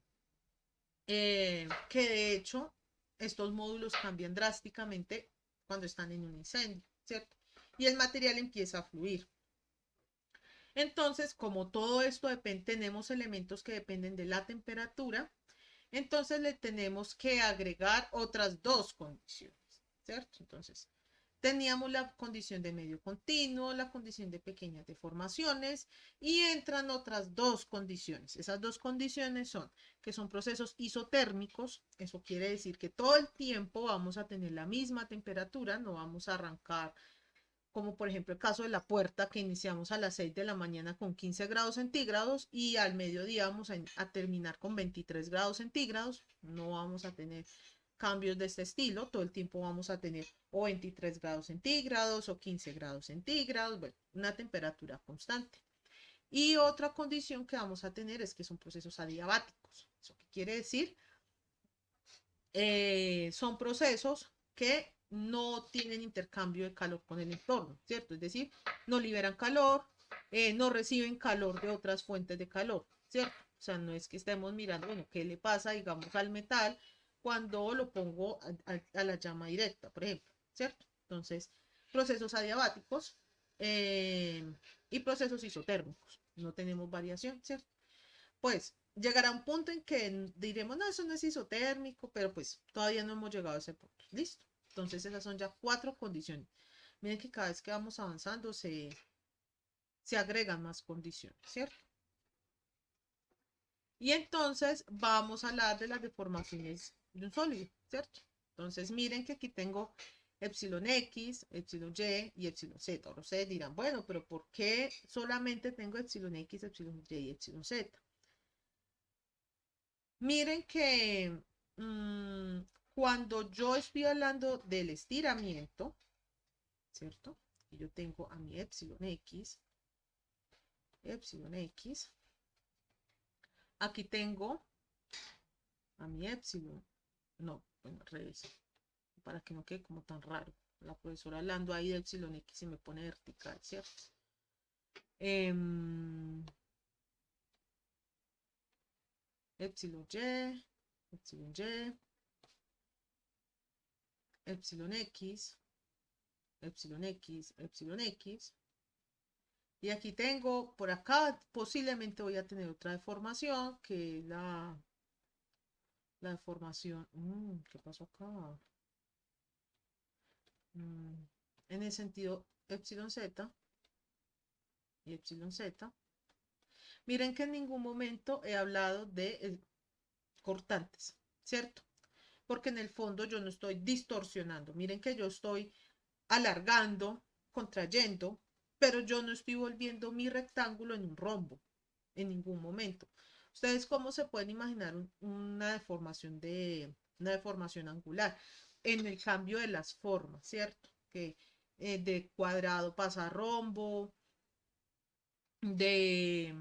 Que de hecho, estos módulos cambian drásticamente cuando están en un incendio, ¿cierto? Y el material empieza a fluir. Entonces, como todo esto depende, tenemos elementos que dependen de la temperatura, entonces le tenemos que agregar otras dos condiciones, ¿cierto? Entonces, teníamos la condición de medio continuo, la condición de pequeñas deformaciones y entran otras dos condiciones. Esas dos condiciones son que son procesos isotérmicos, eso quiere decir que todo el tiempo vamos a tener la misma temperatura, no vamos a arrancar como por ejemplo el caso de la puerta que iniciamos a las 6 de la mañana con 15 grados centígrados y al mediodía vamos a terminar con 23 grados centígrados, no vamos a tener cambios de este estilo, todo el tiempo vamos a tener o 23 grados centígrados o 15 grados centígrados, bueno, una temperatura constante. Y otra condición que vamos a tener es que son procesos adiabáticos. ¿Eso qué quiere decir? Son procesos que no tienen intercambio de calor con el entorno, ¿cierto? Es decir, no liberan calor, no reciben calor de otras fuentes de calor, ¿cierto? O sea, no es que estemos mirando, bueno, ¿qué le pasa, digamos, al metal cuando lo pongo a la llama directa, por ejemplo, ¿cierto? Entonces, procesos adiabáticos y procesos isotérmicos. No tenemos variación, ¿cierto? Pues llegará un punto en que diremos, no, eso no es isotérmico, pero pues todavía no hemos llegado a ese punto. Listo. Entonces esas son ya cuatro condiciones. Miren que cada vez que vamos avanzando se agregan más condiciones, ¿cierto? Y entonces vamos a hablar de las deformaciones de un sólido, ¿cierto? Entonces miren que aquí tengo epsilon X, epsilon Y y epsilon Z. Ahora ustedes dirán, bueno, pero ¿por qué solamente tengo epsilon X, epsilon Y y epsilon Z? Miren que cuando yo estoy hablando del estiramiento, ¿cierto? Y yo tengo a mi epsilon X, aquí tengo a mi epsilon, no, bueno, al revés, para que no quede como tan raro. La profesora hablando ahí de epsilon X se me pone vertical, ¿cierto? Epsilon Y, epsilon Y, epsilon X, epsilon X, epsilon X. Y aquí tengo, por acá posiblemente voy a tener otra deformación, que es la deformación. ¿Qué pasó acá? En el sentido epsilon z y epsilon z. Miren que en ningún momento he hablado de cortantes, ¿cierto? Porque en el fondo yo no estoy distorsionando. Miren que yo estoy alargando, contrayendo, pero yo no estoy volviendo mi rectángulo en un rombo en ningún momento. ¿Ustedes cómo se pueden imaginar una deformación angular? En el cambio de las formas, ¿cierto? Que de cuadrado pasa a rombo, de,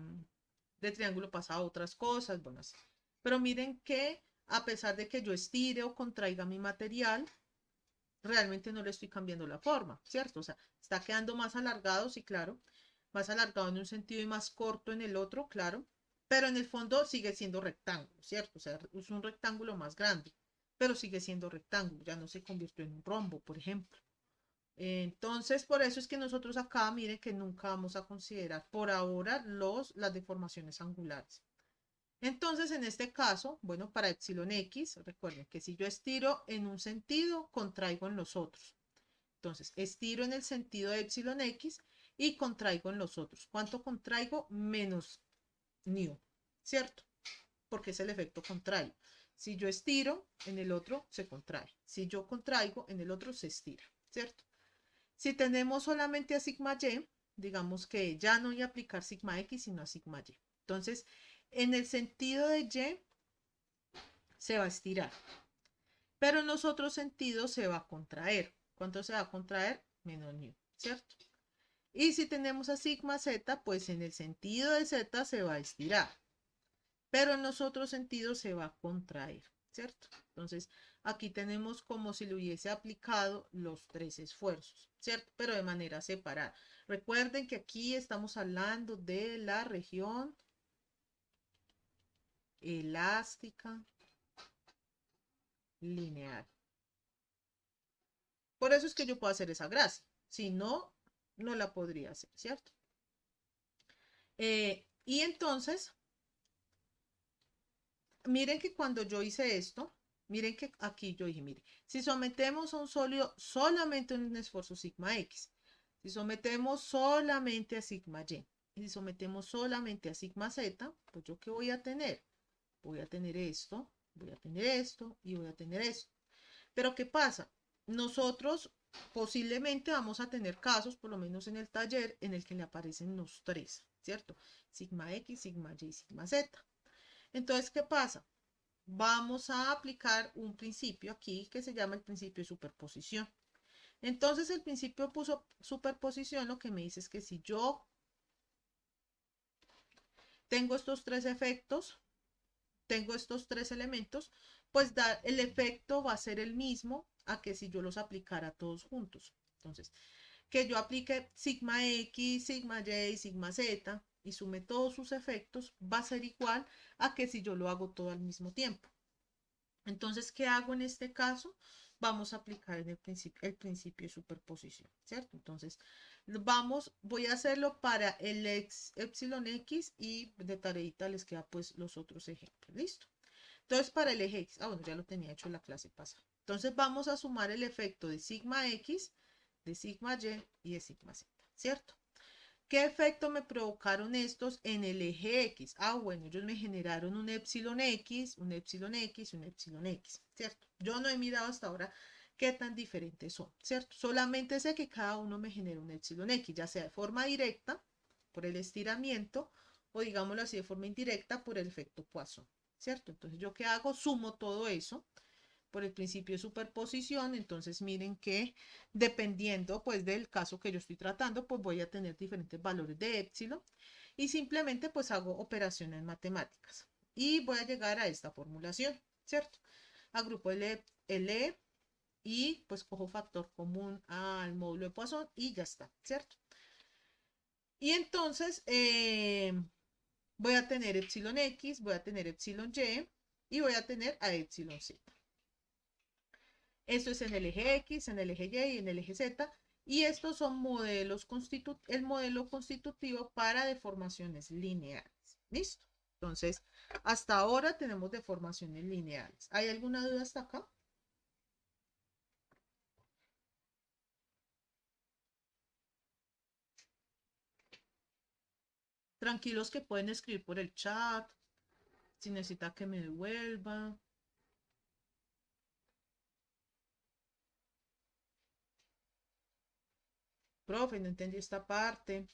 de triángulo pasa a otras cosas, bueno, así. Pero miren que a pesar de que yo estire o contraiga mi material, realmente no le estoy cambiando la forma, ¿cierto? O sea, está quedando más alargado, sí, claro, más alargado en un sentido y más corto en el otro, claro, pero en el fondo sigue siendo rectángulo, ¿cierto? O sea, es un rectángulo más grande, pero sigue siendo rectángulo, ya no se convirtió en un rombo, por ejemplo. Entonces, por eso es que nosotros acá, miren que nunca vamos a considerar por ahora las deformaciones angulares. Entonces, en este caso, bueno, para epsilon X, recuerden que si yo estiro en un sentido, contraigo en los otros. Entonces, estiro en el sentido de epsilon X y contraigo en los otros. ¿Cuánto contraigo? Menos nu, ¿cierto? Porque es el efecto contrario. Si yo estiro, en el otro se contrae. Si yo contraigo, en el otro se estira, ¿cierto? Si tenemos solamente a sigma y, digamos que ya no voy a aplicar sigma x, sino a sigma y. Entonces, en el sentido de y, se va a estirar. Pero en los otros sentidos se va a contraer. ¿Cuánto se va a contraer? Menos nu, ¿cierto? Y si tenemos a sigma z, pues en el sentido de z se va a estirar, pero en los otros sentidos se va a contraer, ¿cierto? Entonces, aquí tenemos como si le hubiese aplicado los tres esfuerzos, ¿cierto? Pero de manera separada. Recuerden que aquí estamos hablando de la región elástica lineal. Por eso es que yo puedo hacer esa gracia. Si no, no la podría hacer, ¿cierto? Y entonces, miren que cuando yo hice esto, miren que aquí yo dije, mire, si sometemos a un sólido solamente un esfuerzo sigma X, si sometemos solamente a sigma Y, y si sometemos solamente a sigma Z, pues yo qué voy a tener? Voy a tener esto, voy a tener esto y voy a tener esto. Pero ¿qué pasa? Nosotros posiblemente vamos a tener casos, por lo menos en el taller, en el que le aparecen los tres, ¿cierto? Sigma X, sigma Y, sigma Z. Entonces, ¿qué pasa? Vamos a aplicar un principio aquí que se llama el principio de superposición. Entonces, el principio de superposición lo que me dice es que si yo tengo estos tres efectos, tengo estos tres elementos, pues el efecto va a ser el mismo a que si yo los aplicara todos juntos. Entonces, que yo aplique sigma X, sigma Y, sigma Z y sume todos sus efectos, va a ser igual a que si yo lo hago todo al mismo tiempo. Entonces, ¿qué hago en este caso? Vamos a aplicar en el principio de superposición, ¿cierto? Entonces, voy a hacerlo para el epsilon X y de tareita les queda pues los otros ejemplos, ¿listo? Entonces, para el eje X, bueno, ya lo tenía hecho en la clase pasada. Entonces, vamos a sumar el efecto de sigma X, de sigma Y y de sigma Z, ¿cierto? ¿Qué efecto me provocaron estos en el eje X? Bueno, ellos me generaron un epsilon X, un epsilon X, un epsilon X, ¿cierto? Yo no he mirado hasta ahora qué tan diferentes son, ¿cierto? Solamente sé que cada uno me genera un epsilon X, ya sea de forma directa, por el estiramiento, o digámoslo así, de forma indirecta, por el efecto Poisson, ¿cierto? Entonces, ¿yo qué hago? Sumo todo eso por el principio de superposición, entonces miren que dependiendo pues del caso que yo estoy tratando, pues voy a tener diferentes valores de épsilon y simplemente pues hago operaciones matemáticas y voy a llegar a esta formulación, ¿cierto? Agrupo el E y pues cojo factor común al módulo de Poisson y ya está, ¿cierto? Y entonces voy a tener epsilon X, voy a tener epsilon Y y voy a tener a epsilon Z. Esto es en el eje X, en el eje Y y en el eje Z. Y estos son el modelo constitutivo para deformaciones lineales. ¿Listo? Entonces, hasta ahora tenemos deformaciones lineales. ¿Hay alguna duda hasta acá? Tranquilos que pueden escribir por el chat, si necesita que me devuelva. Profe, no entendí esta parte.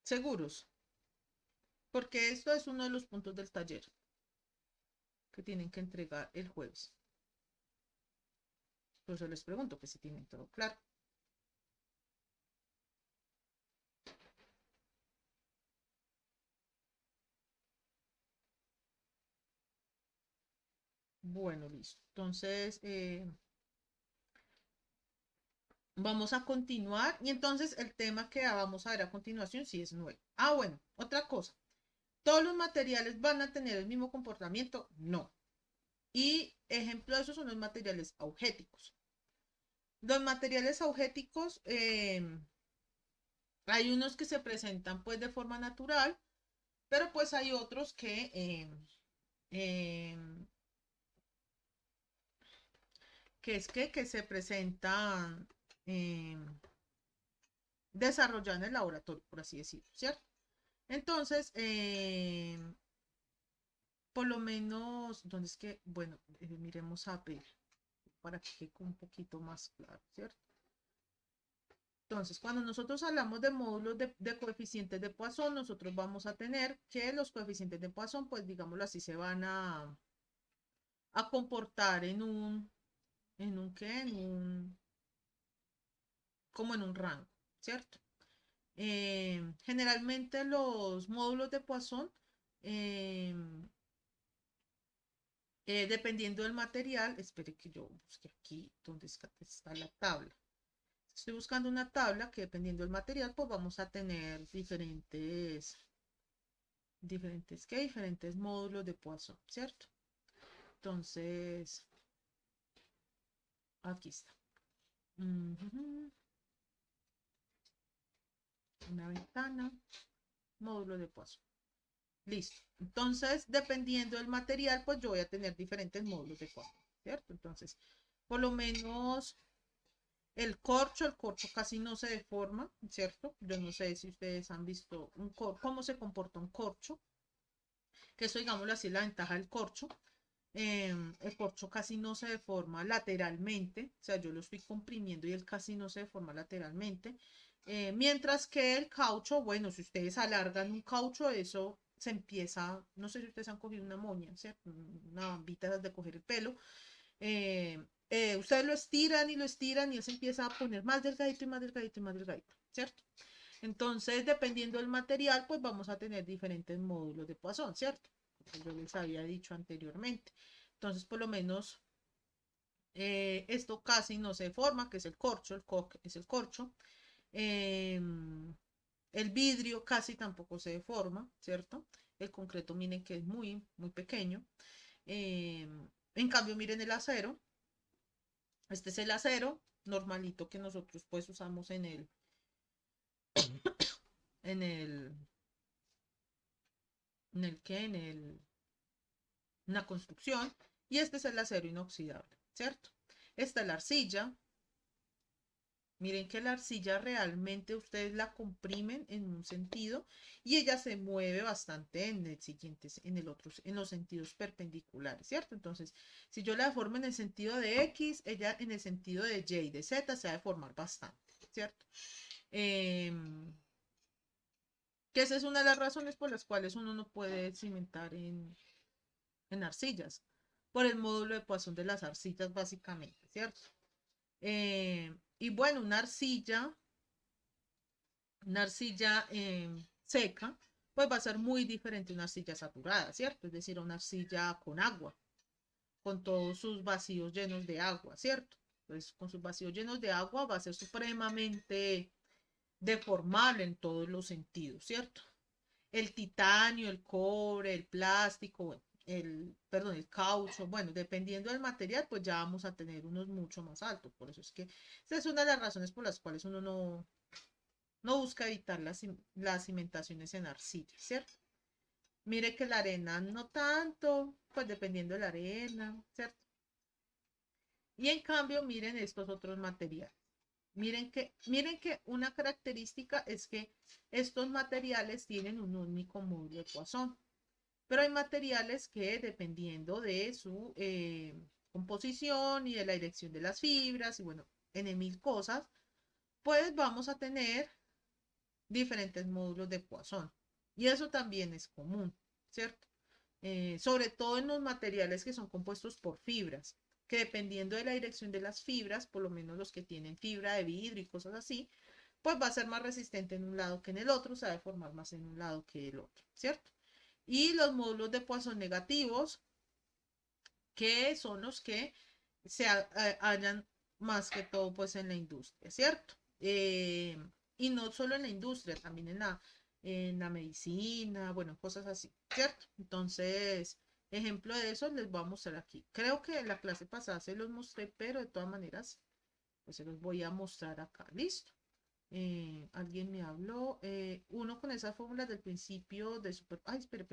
¿Seguros? Porque esto es uno de los puntos del taller que tienen que entregar el jueves. Por eso les pregunto que si tienen todo claro. Bueno, listo. Entonces, vamos a continuar. Y entonces el tema que vamos a ver a continuación sí es nuevo. Bueno, otra cosa. ¿Todos los materiales van a tener el mismo comportamiento? No. Y ejemplo de eso son los materiales augéticos. Los materiales augéticos, hay unos que se presentan pues de forma natural, pero pues hay otros eh, que se presentan eh, desarrollados en el laboratorio, por así decirlo, ¿cierto? Entonces, por lo menos, ¿dónde es que? Bueno, miremos a ver para que quede un poquito más claro, ¿cierto? Entonces, cuando nosotros hablamos de módulos de coeficientes de Poisson, nosotros vamos a tener que los coeficientes de Poisson, pues digámoslo así, se van a comportar ¿qué? Como en un rango, ¿cierto? Generalmente los módulos de Poisson, eh, dependiendo del material, espere que yo busque aquí donde está la tabla. Estoy buscando una tabla que dependiendo del material, pues vamos a tener diferentes módulos de Poisson, ¿cierto? Entonces, aquí está. Una ventana, módulo de Poisson. Listo. Entonces, dependiendo del material, pues yo voy a tener diferentes módulos de Poisson, ¿cierto? Entonces, por lo menos el corcho casi no se deforma, ¿cierto? Yo no sé si ustedes han visto cómo se comporta un corcho, que eso, digámoslo así, es la ventaja del corcho. El corcho casi no se deforma lateralmente, o sea, yo lo estoy comprimiendo y él casi no se deforma lateralmente. Mientras que el caucho, bueno, si ustedes alargan un caucho, eso se empieza, no sé si ustedes han cogido una moña, ¿cierto? Una bambita de coger el pelo. Ustedes lo estiran y él se empieza a poner más delgadito y más delgadito y más delgadito, ¿cierto? Entonces, dependiendo del material, pues vamos a tener diferentes módulos de Poisson, ¿cierto? Como yo les había dicho anteriormente. Entonces, por lo menos, esto casi no se deforma, que es el corcho, el coque es el corcho. Eh, el vidrio casi tampoco se deforma, ¿cierto? El concreto, miren que es muy, muy pequeño. Eh, en cambio, miren el acero. Este es el acero normalito que nosotros pues usamos en el, en el que, en la construcción. Y este es el acero inoxidable, ¿cierto? Esta es la arcilla. Miren que la arcilla realmente ustedes la comprimen en un sentido y ella se mueve bastante en el siguiente, en el otro, en los sentidos perpendiculares, ¿cierto? Entonces, si yo la deformo en el sentido de X, ella en el sentido de Y y de Z se va a deformar bastante, ¿cierto? Eh, que esa es una de las razones por las cuales uno no puede cimentar en arcillas, por el módulo de Poisson de las arcillas, básicamente, ¿cierto? Y bueno, una arcilla seca, pues va a ser muy diferente a una arcilla saturada, ¿cierto? Es decir, una arcilla con agua, con todos sus vacíos llenos de agua, ¿cierto? Pues con sus vacíos llenos de agua va a ser supremamente deformable en todos los sentidos, ¿cierto? El titanio, el cobre, el plástico, bueno, perdón, el caucho, bueno, dependiendo del material, pues ya vamos a tener unos mucho más altos. Por eso es que esa es una de las razones por las cuales uno no busca evitar las cimentaciones en arcilla, ¿cierto? Mire que la arena no tanto, pues dependiendo de la arena, ¿cierto? Y en cambio, miren estos otros materiales. Miren que una característica es que estos materiales tienen un único módulo de Poisson. Pero hay materiales que dependiendo de su composición y de la dirección de las fibras y bueno, en mil cosas, pues vamos a tener diferentes módulos de Poisson. Y eso también es común, ¿cierto? Sobre todo en los materiales que son compuestos por fibras, que dependiendo de la dirección de las fibras, por lo menos los que tienen fibra de vidrio y cosas así, pues va a ser más resistente en un lado que en el otro, se va a deformar más en un lado que el otro, ¿cierto? Y los módulos de Poisson negativos, que son los que se hallan más que todo pues en la industria, ¿cierto? Y no solo en la industria, también en la medicina, bueno, cosas así, ¿cierto? Entonces, ejemplo de eso les voy a mostrar aquí. Creo que en la clase pasada se los mostré, pero de todas maneras, pues se los voy a mostrar acá, ¿listo? Alguien me habló, uno con esas fórmulas del principio de super... Ay, espere.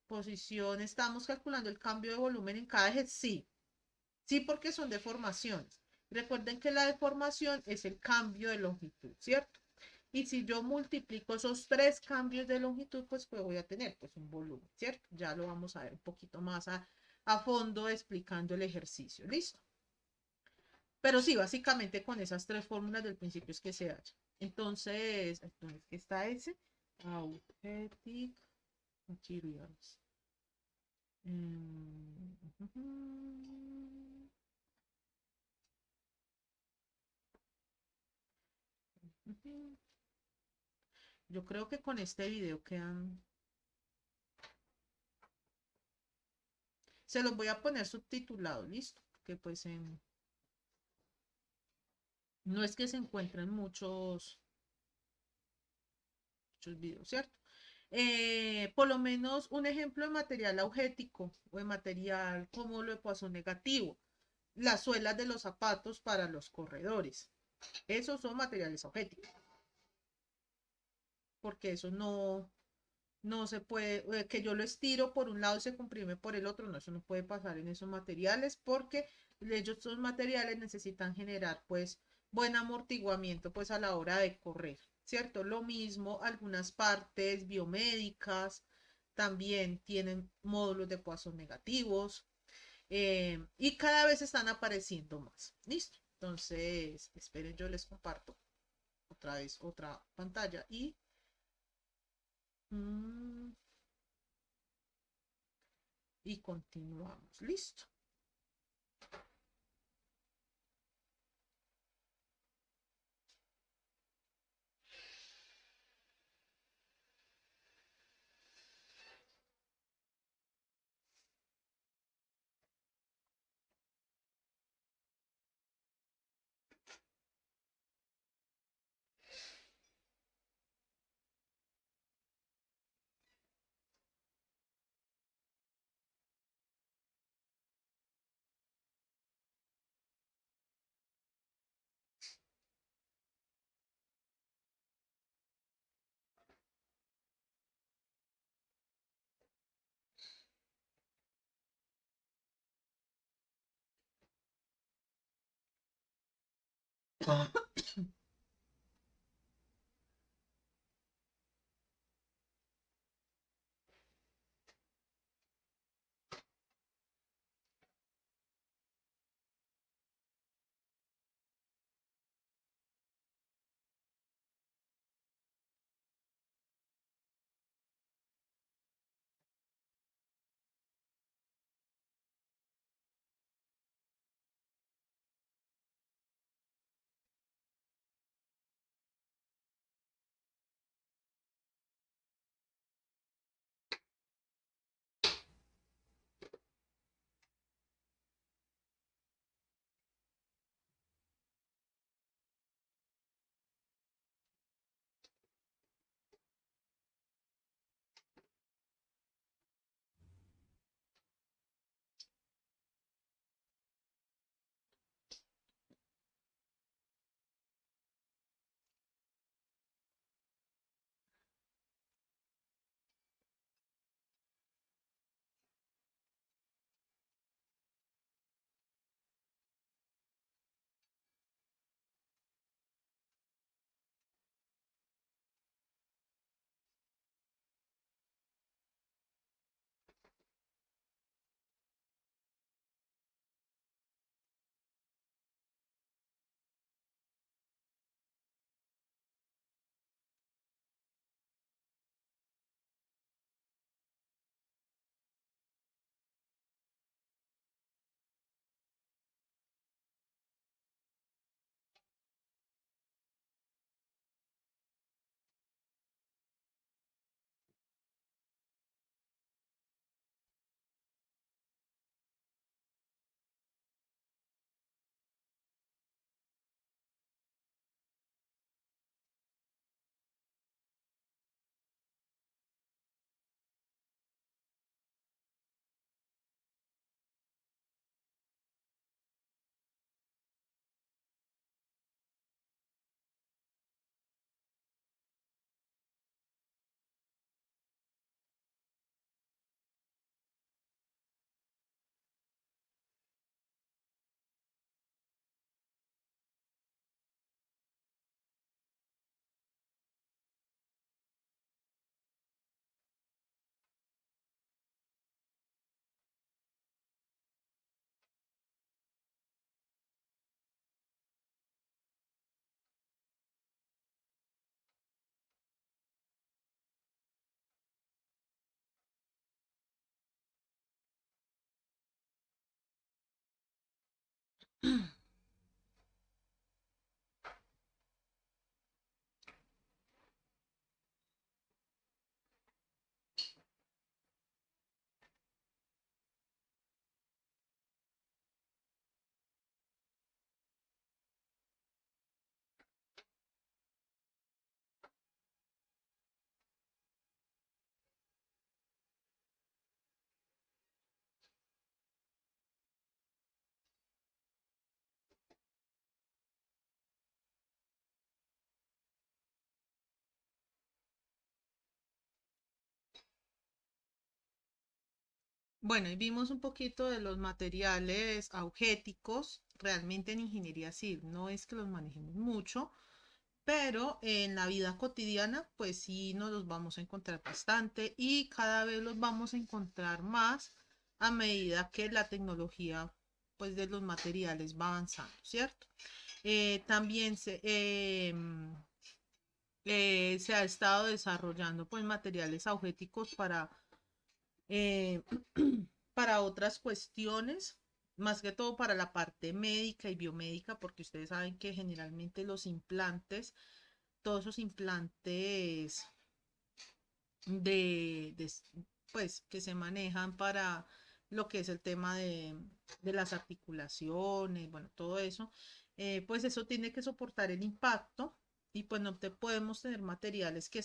Posición, estamos calculando el cambio de volumen en cada eje. Sí, sí, porque son deformaciones. Recuerden que la deformación es el cambio de longitud, ¿cierto? Y si yo multiplico esos tres cambios de longitud, pues voy a tener pues un volumen, ¿cierto? Ya lo vamos a ver un poquito más a fondo explicando el ejercicio. ¿Listo? Pero sí, básicamente con esas tres fórmulas del principio es que se halla. Entonces, ¿dónde es que está ese? Authentic Materials. Mm, Yo creo que con este video quedan. Se los voy a poner subtitulados, listo. Que pues no es que se encuentren muchos videos, ¿cierto? Por lo menos un ejemplo de material augético o de material como lo de Poisson negativo. Las suelas de los zapatos para los corredores. Esos son materiales augéticos. Porque eso no se puede, que yo lo estiro por un lado y se comprime por el otro, no, eso no puede pasar en esos materiales porque ellos, esos materiales necesitan generar pues buen amortiguamiento pues a la hora de correr, ¿cierto? Lo mismo algunas partes biomédicas también tienen módulos de Poisson negativos y cada vez están apareciendo más, ¿listo? Entonces, esperen, yo les comparto otra vez otra pantalla mm, y continuamos. Listo. Bueno, y vimos un poquito de los materiales augéticos. Realmente en ingeniería civil no es que los manejemos mucho, pero en la vida cotidiana pues sí nos los vamos a encontrar bastante y cada vez los vamos a encontrar más a medida que la tecnología pues de los materiales va avanzando, ¿cierto? También se ha estado desarrollando pues materiales augéticos eh, para otras cuestiones, más que todo para la parte médica y biomédica, porque ustedes saben que generalmente los implantes, todos esos implantes de, pues, que se manejan para lo que es el tema de las articulaciones, bueno, todo eso, pues eso tiene que soportar el impacto y pues no te podemos tener materiales que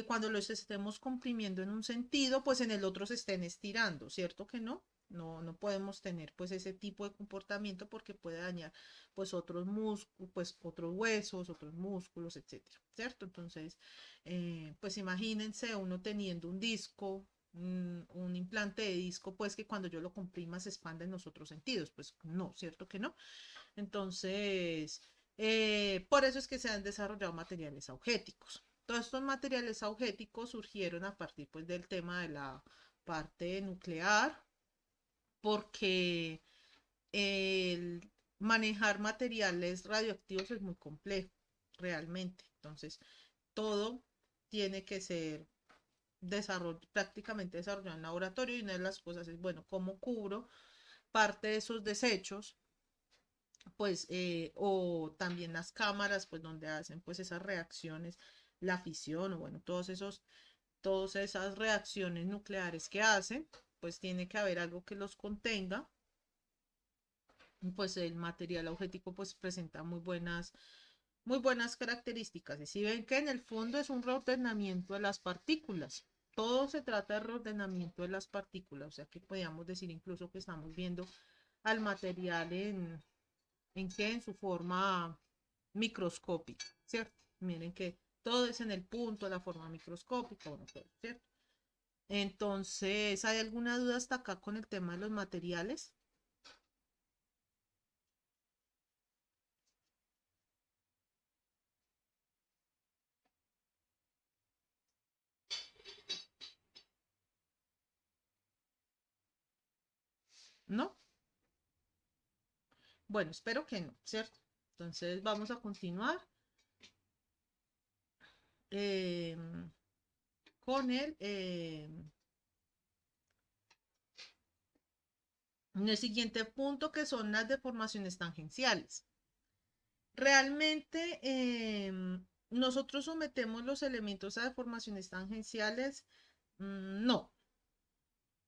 cuando los estemos comprimiendo en un sentido, pues en el otro se estén estirando, ¿cierto que no? No, no podemos tener pues ese tipo de comportamiento porque puede dañar pues otros músculos, pues otros huesos, otros músculos, etcétera, ¿cierto? Entonces, pues imagínense uno teniendo un disco, un implante de disco, pues que cuando yo lo comprima se expanda en los otros sentidos, pues no, ¿cierto que no? Entonces, por eso es que se han desarrollado materiales augéticos. Todos estos materiales augéticos surgieron a partir pues del tema de la parte nuclear, porque el manejar materiales radioactivos es muy complejo, realmente. Entonces, todo tiene que ser prácticamente desarrollado en laboratorio y una de las cosas es, bueno, ¿cómo cubro parte de esos desechos? Pues, o también las cámaras, pues, donde hacen, pues, esas reacciones, la fisión, o bueno, todas esas reacciones nucleares que hacen, pues, tiene que haber algo que los contenga. Pues, el material objetivo, pues, presenta muy buenas características. Y si ven que en el fondo es un reordenamiento de las partículas. Todo se trata de reordenamiento de las partículas. O sea que podríamos decir incluso que estamos viendo al material en su forma microscópica, ¿cierto? Miren que todo es en el punto, la forma microscópica, bueno, todo, ¿cierto? Entonces, ¿hay alguna duda hasta acá con el tema de los materiales? ¿No? Bueno, espero que no, ¿cierto? Entonces, vamos a continuar. Eh, con el siguiente punto que son las deformaciones tangenciales. Realmente nosotros sometemos los elementos a deformaciones tangenciales, no.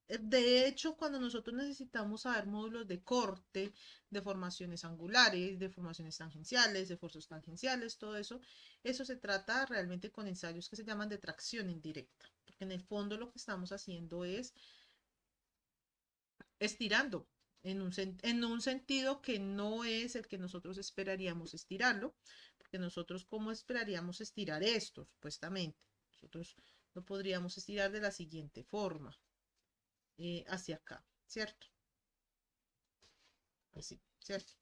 De hecho, cuando nosotros necesitamos saber módulos de corte, deformaciones angulares, deformaciones tangenciales, esfuerzos tangenciales, todo eso, eso se trata realmente con ensayos que se llaman de tracción indirecta, porque en el fondo lo que estamos haciendo es estirando en un sentido que no es el que nosotros esperaríamos estirarlo, porque nosotros cómo esperaríamos estirar esto, supuestamente. Nosotros lo podríamos estirar de la siguiente forma, hacia acá, ¿cierto? Así, ¿cierto?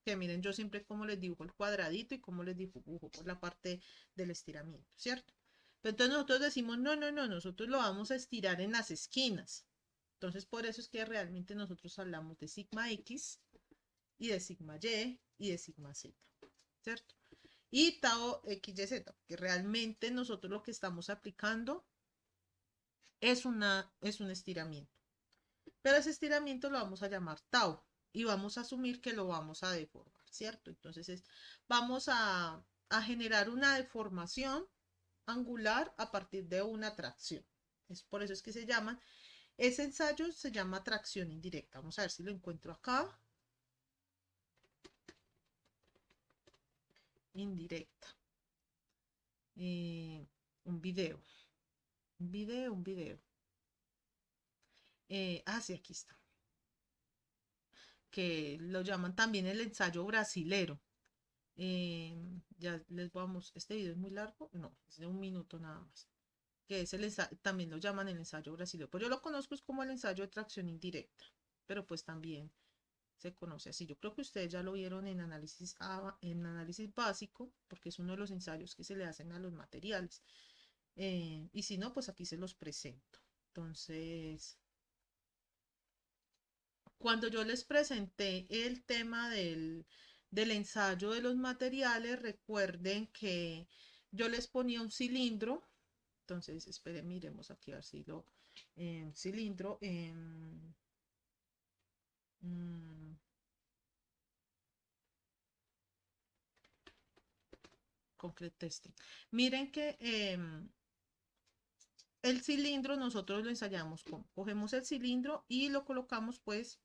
Que miren, yo siempre como les dibujo el cuadradito y como les dibujo por la parte del estiramiento, ¿cierto? Pero entonces nosotros decimos, no, no, no, nosotros lo vamos a estirar en las esquinas. Entonces, por eso es que realmente nosotros hablamos de sigma X y de sigma Y de sigma Z, ¿cierto? Y tau X, Y, Z, que realmente nosotros lo que estamos aplicando es un estiramiento. Pero ese estiramiento lo vamos a llamar tau. y vamos a asumir que lo vamos a deformar, ¿cierto? Entonces vamos a generar una deformación angular a partir de una tracción. Es por eso es que se llama, ese ensayo se llama tracción indirecta. Vamos a ver si lo encuentro acá. Indirecta. Un video. Un video. Sí, aquí está. Que lo llaman también el ensayo brasilero. Ya les vamos, este video es muy largo, no, es de 1 minuto nada más. Que es el ensayo, también lo llaman el ensayo brasileño. Pues yo lo conozco es como el ensayo de tracción indirecta, pero pues también se conoce así. Yo creo que ustedes ya lo vieron en análisis básico, porque es uno de los ensayos que se le hacen a los materiales. Y si no, pues aquí se los presento. Entonces, cuando yo les presenté el tema del ensayo de los materiales, recuerden que yo les ponía un cilindro. Entonces, esperen, miremos aquí a ver si lo cilindro mm, concrete testing. Miren que el cilindro nosotros lo ensayamos con, cogemos el cilindro y lo colocamos pues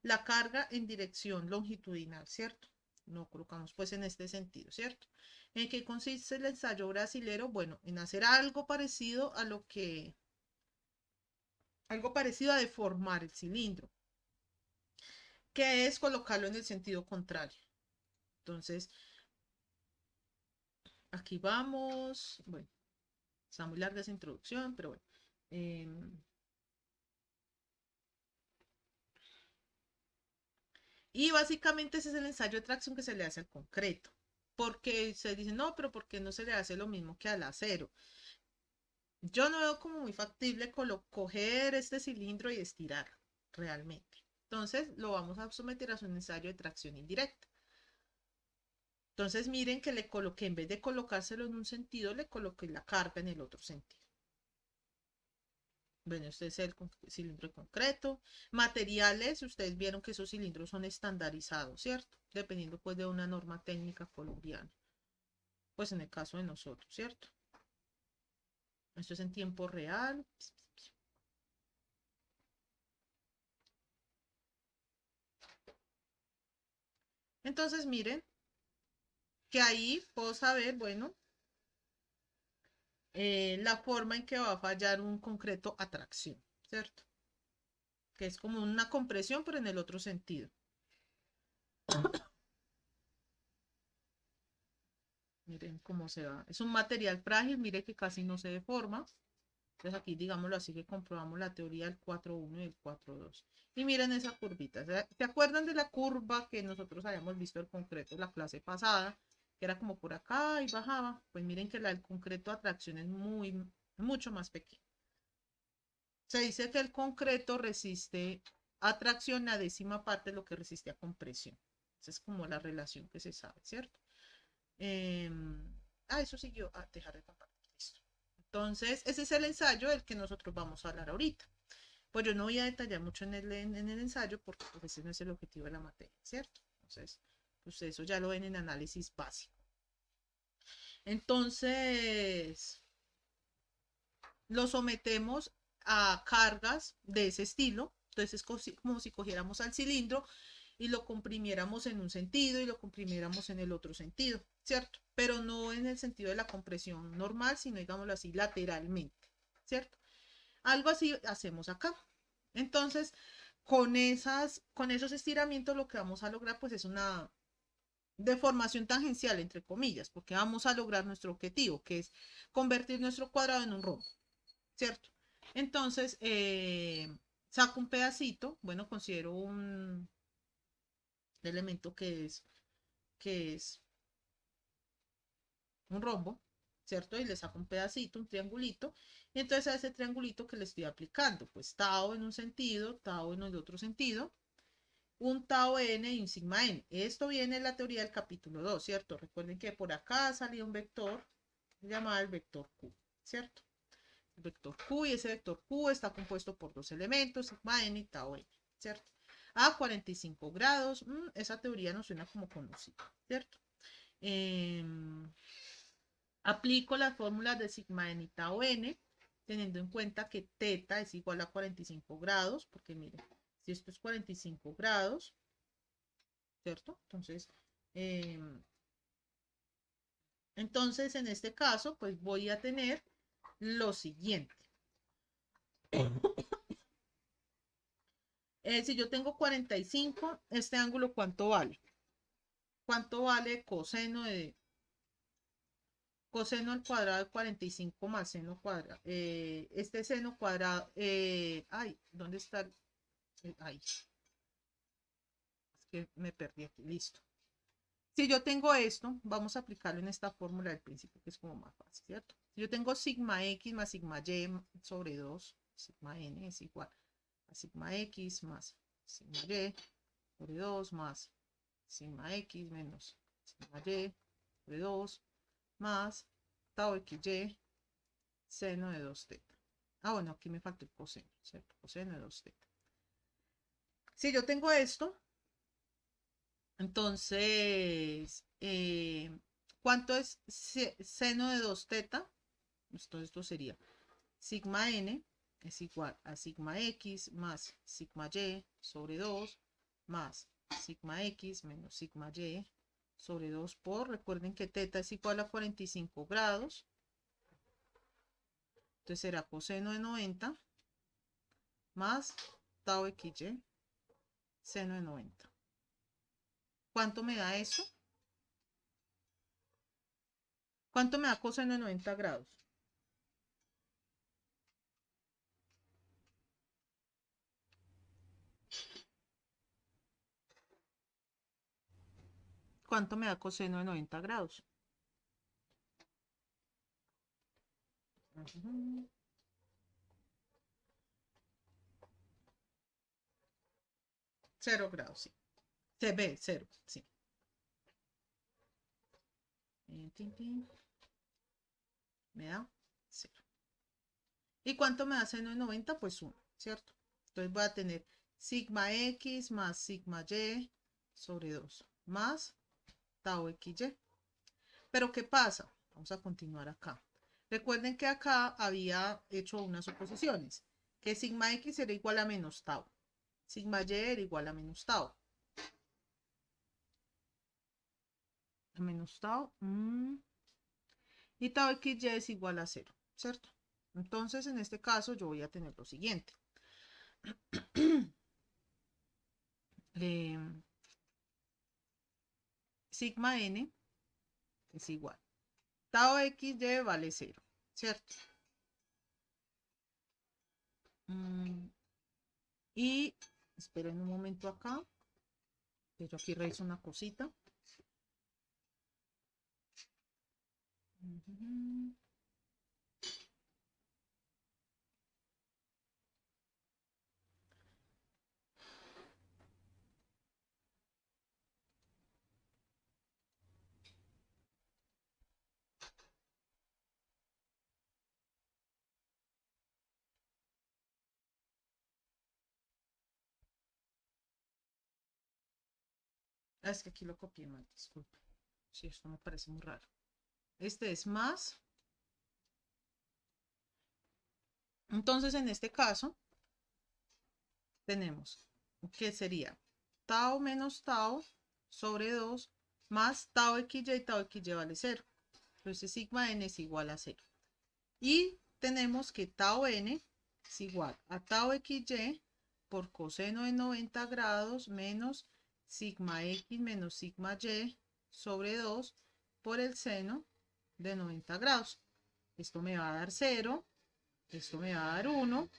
la carga en dirección longitudinal, ¿cierto? Lo colocamos pues en este sentido, ¿cierto? ¿En qué consiste el ensayo brasilero? Bueno, en hacer algo parecido a algo parecido a deformar el cilindro, que es colocarlo en el sentido contrario. Entonces, aquí vamos, bueno, está muy larga esa introducción, pero bueno. Y básicamente ese es el ensayo de tracción que se le hace al concreto. Porque se dice, no, pero ¿por qué no se le hace lo mismo que al acero? Yo no veo como muy factible coger este cilindro y estirar realmente. Entonces lo vamos a someter a un ensayo de tracción indirecta. Entonces miren que le coloqué, en vez de colocárselo en un sentido, le coloqué la carga en el otro sentido. Bueno, este es el cilindro concreto. Materiales, ustedes vieron que esos cilindros son estandarizados, ¿cierto? Dependiendo pues de una norma técnica colombiana. Pues en el caso de nosotros, ¿cierto? Esto es en tiempo real. Entonces miren que ahí puedo saber, bueno, la forma en que va a fallar un concreto a tracción, ¿cierto? Que es como una compresión, pero en el otro sentido. Miren cómo se va. Es un material frágil, mire que casi no se deforma. Entonces aquí, digámoslo así, que comprobamos la teoría del 4.1 y el 4.2. Y miren esa curvita. ¿Se acuerdan de la curva que nosotros habíamos visto el concreto en la clase pasada? Que era como por acá y bajaba. Pues miren que la del concreto a tracción es mucho más pequeña. Se dice que el concreto resiste a tracción la 10ª parte de lo que resiste a compresión. Esa es como la relación que se sabe, ¿cierto? Eso siguió. Dejar de tapar. Listo. Entonces, ese es el ensayo del que nosotros vamos a hablar ahorita. Pues yo no voy a detallar mucho en el ensayo porque pues, ese no es el objetivo de la materia, ¿cierto? Entonces, pues eso ya lo ven en análisis básico. Entonces, lo sometemos a cargas de ese estilo. Entonces es como si cogiéramos al cilindro y lo comprimiéramos en un sentido y lo comprimiéramos en el otro sentido, ¿cierto? Pero no en el sentido de la compresión normal, sino digámoslo así, lateralmente, ¿cierto? Algo así hacemos acá. Entonces, con esos estiramientos lo que vamos a lograr pues es una deformación tangencial, entre comillas, porque vamos a lograr nuestro objetivo, que es convertir nuestro cuadrado en un rombo, ¿cierto? Entonces, saco un pedacito, bueno, considero un elemento que es un rombo, ¿cierto? Y le saco un pedacito, un triangulito, y entonces a ese triangulito que le estoy aplicando, pues tau en un sentido, tau en el otro sentido, un tau n y un sigma n. Esto viene en la teoría del capítulo 2, ¿cierto? Recuerden que por acá salió un vector llamado el vector Q, ¿cierto? Vector Q, y ese vector Q está compuesto por dos elementos, sigma n y tau n, ¿cierto? a 45 grados. Esa teoría nos suena como conocida, ¿cierto? Aplico las fórmulas de sigma n y tau n, teniendo en cuenta que teta es igual a 45 grados, porque miren, si esto es 45 grados, ¿cierto? Entonces, en este caso, pues voy a tener lo siguiente. Si yo tengo 45, este ángulo, ¿cuánto vale? ¿Cuánto vale coseno al cuadrado de 45 más seno cuadrado? Este seno cuadrado, ay, ¿dónde está? Ay, es que me perdí aquí, listo. Si yo tengo esto, vamos a aplicarlo en esta fórmula del principio, que es como más fácil, ¿cierto? Si yo tengo sigma x más sigma y sobre 2, sigma n es igual a sigma x más sigma y sobre 2 más sigma x menos sigma y sobre 2 más tau xy seno de 2 teta. Ah, bueno, aquí me falta el coseno, ¿cierto? Coseno de 2 teta. Si yo tengo esto, entonces, ¿cuánto es seno de 2 teta? Esto sería sigma n es igual a sigma x más sigma y sobre 2 más sigma x menos sigma y sobre 2 por, recuerden que teta es igual a 45 grados. Entonces será coseno de 90 más tau xy seno de 90. ¿Cuánto me da eso? ¿Cuánto me da coseno de 90 grados? ¿Cuánto me da coseno de 90 grados? 0 grados, sí. Se ve 0, sí. Me da 0. ¿Y cuánto me da seno de 90? Pues 1, ¿cierto? Entonces voy a tener sigma x más sigma y sobre 2 más tau xy. Pero ¿qué pasa? Vamos a continuar acá. Recuerden que acá había hecho unas suposiciones, que sigma x era igual a menos tau, sigma y era igual a menos tau. A menos tau. Y tau xy es igual a 0, ¿cierto? Entonces, en este caso, yo voy a tener lo siguiente. Sigma n es igual. Tau xy vale 0, ¿cierto? Y esperen un momento acá. Que yo aquí reviso una cosita. Es que aquí lo copié mal, disculpe. Sí, esto me parece muy raro. Este es más. Entonces, en este caso, tenemos que sería tau menos tau sobre 2 más tau xy vale 0. Entonces, sigma n es igual a 0. Y tenemos que tau n es igual a tau xy por coseno de 90 grados menos sigma x menos sigma y sobre 2 por el seno de 90 grados. Esto me va a dar 0, esto me va a dar 1.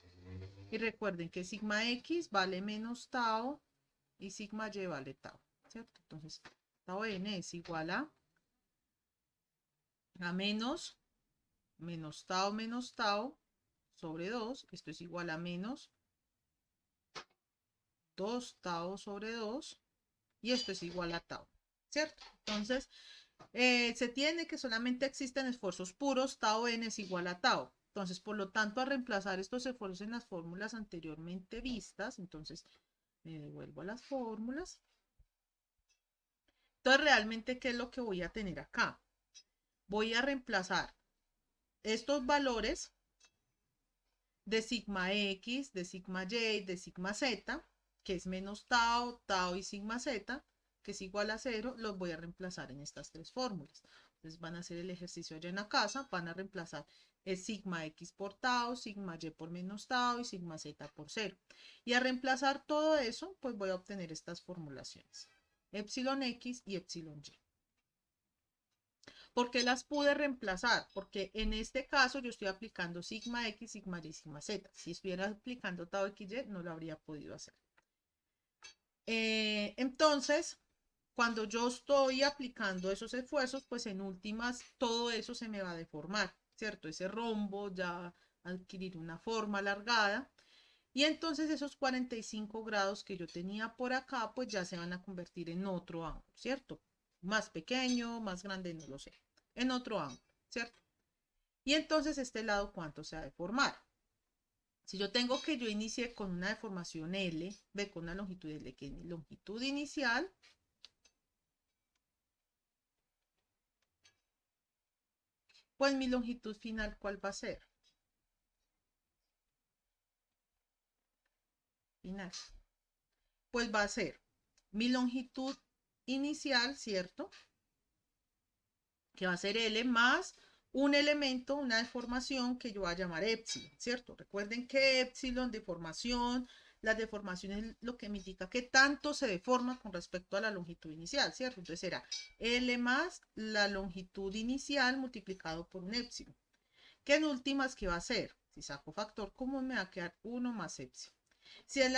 Y recuerden que sigma x vale menos tau y sigma y vale tau, ¿cierto? Entonces, tau n es igual a menos tau sobre 2. Esto es igual a menos 2 tau sobre 2. Y esto es igual a tau, ¿cierto? Entonces, se tiene que solamente existen esfuerzos puros, tau n es igual a tau. Entonces, por lo tanto, al reemplazar estos esfuerzos en las fórmulas anteriormente vistas, entonces Me devuelvo a las fórmulas. Entonces, realmente, ¿qué es lo que voy a tener acá? Voy a reemplazar estos valores de sigma X, de sigma Y, de sigma Z, que es menos tau, tau y sigma Z, que es igual a 0, los voy a reemplazar en estas tres fórmulas. Entonces van a hacer el ejercicio allá en la casa, van a reemplazar el sigma X por tau, sigma Y por menos tau y sigma Z por 0. Y a reemplazar todo eso, pues voy a obtener estas formulaciones. Epsilon X y epsilon Y. ¿Por qué las pude reemplazar? Porque en este caso yo estoy aplicando sigma X, sigma Y, sigma Z. Si estuviera aplicando tau X, Y, no lo habría podido hacer. Entonces, cuando yo estoy aplicando esos esfuerzos, pues en últimas todo eso se me va a deformar, ¿cierto? Ese rombo ya va a adquirir una forma alargada. Y entonces esos 45 grados que yo tenía por acá, pues ya se van a convertir en otro ángulo, ¿cierto? Más pequeño, más grande, no lo sé. En otro ángulo, ¿cierto? Y entonces este lado, ¿cuánto se va a deformar? Si yo tengo que yo inicié con una deformación L, ve con una longitud L, que es mi longitud inicial, pues mi longitud final, ¿cuál va a ser? Final. Pues va a ser mi longitud inicial, ¿cierto? Que va a ser L más un elemento, una deformación que yo voy a llamar epsilon, ¿cierto? Recuerden que epsilon, deformación, la deformación es lo que me indica que tanto se deforma con respecto a la longitud inicial, ¿cierto? Entonces será L más la longitud inicial multiplicado por un epsilon. Que en últimas, ¿qué va a ser? Si saco factor común, me va a quedar 1 más epsilon. Si es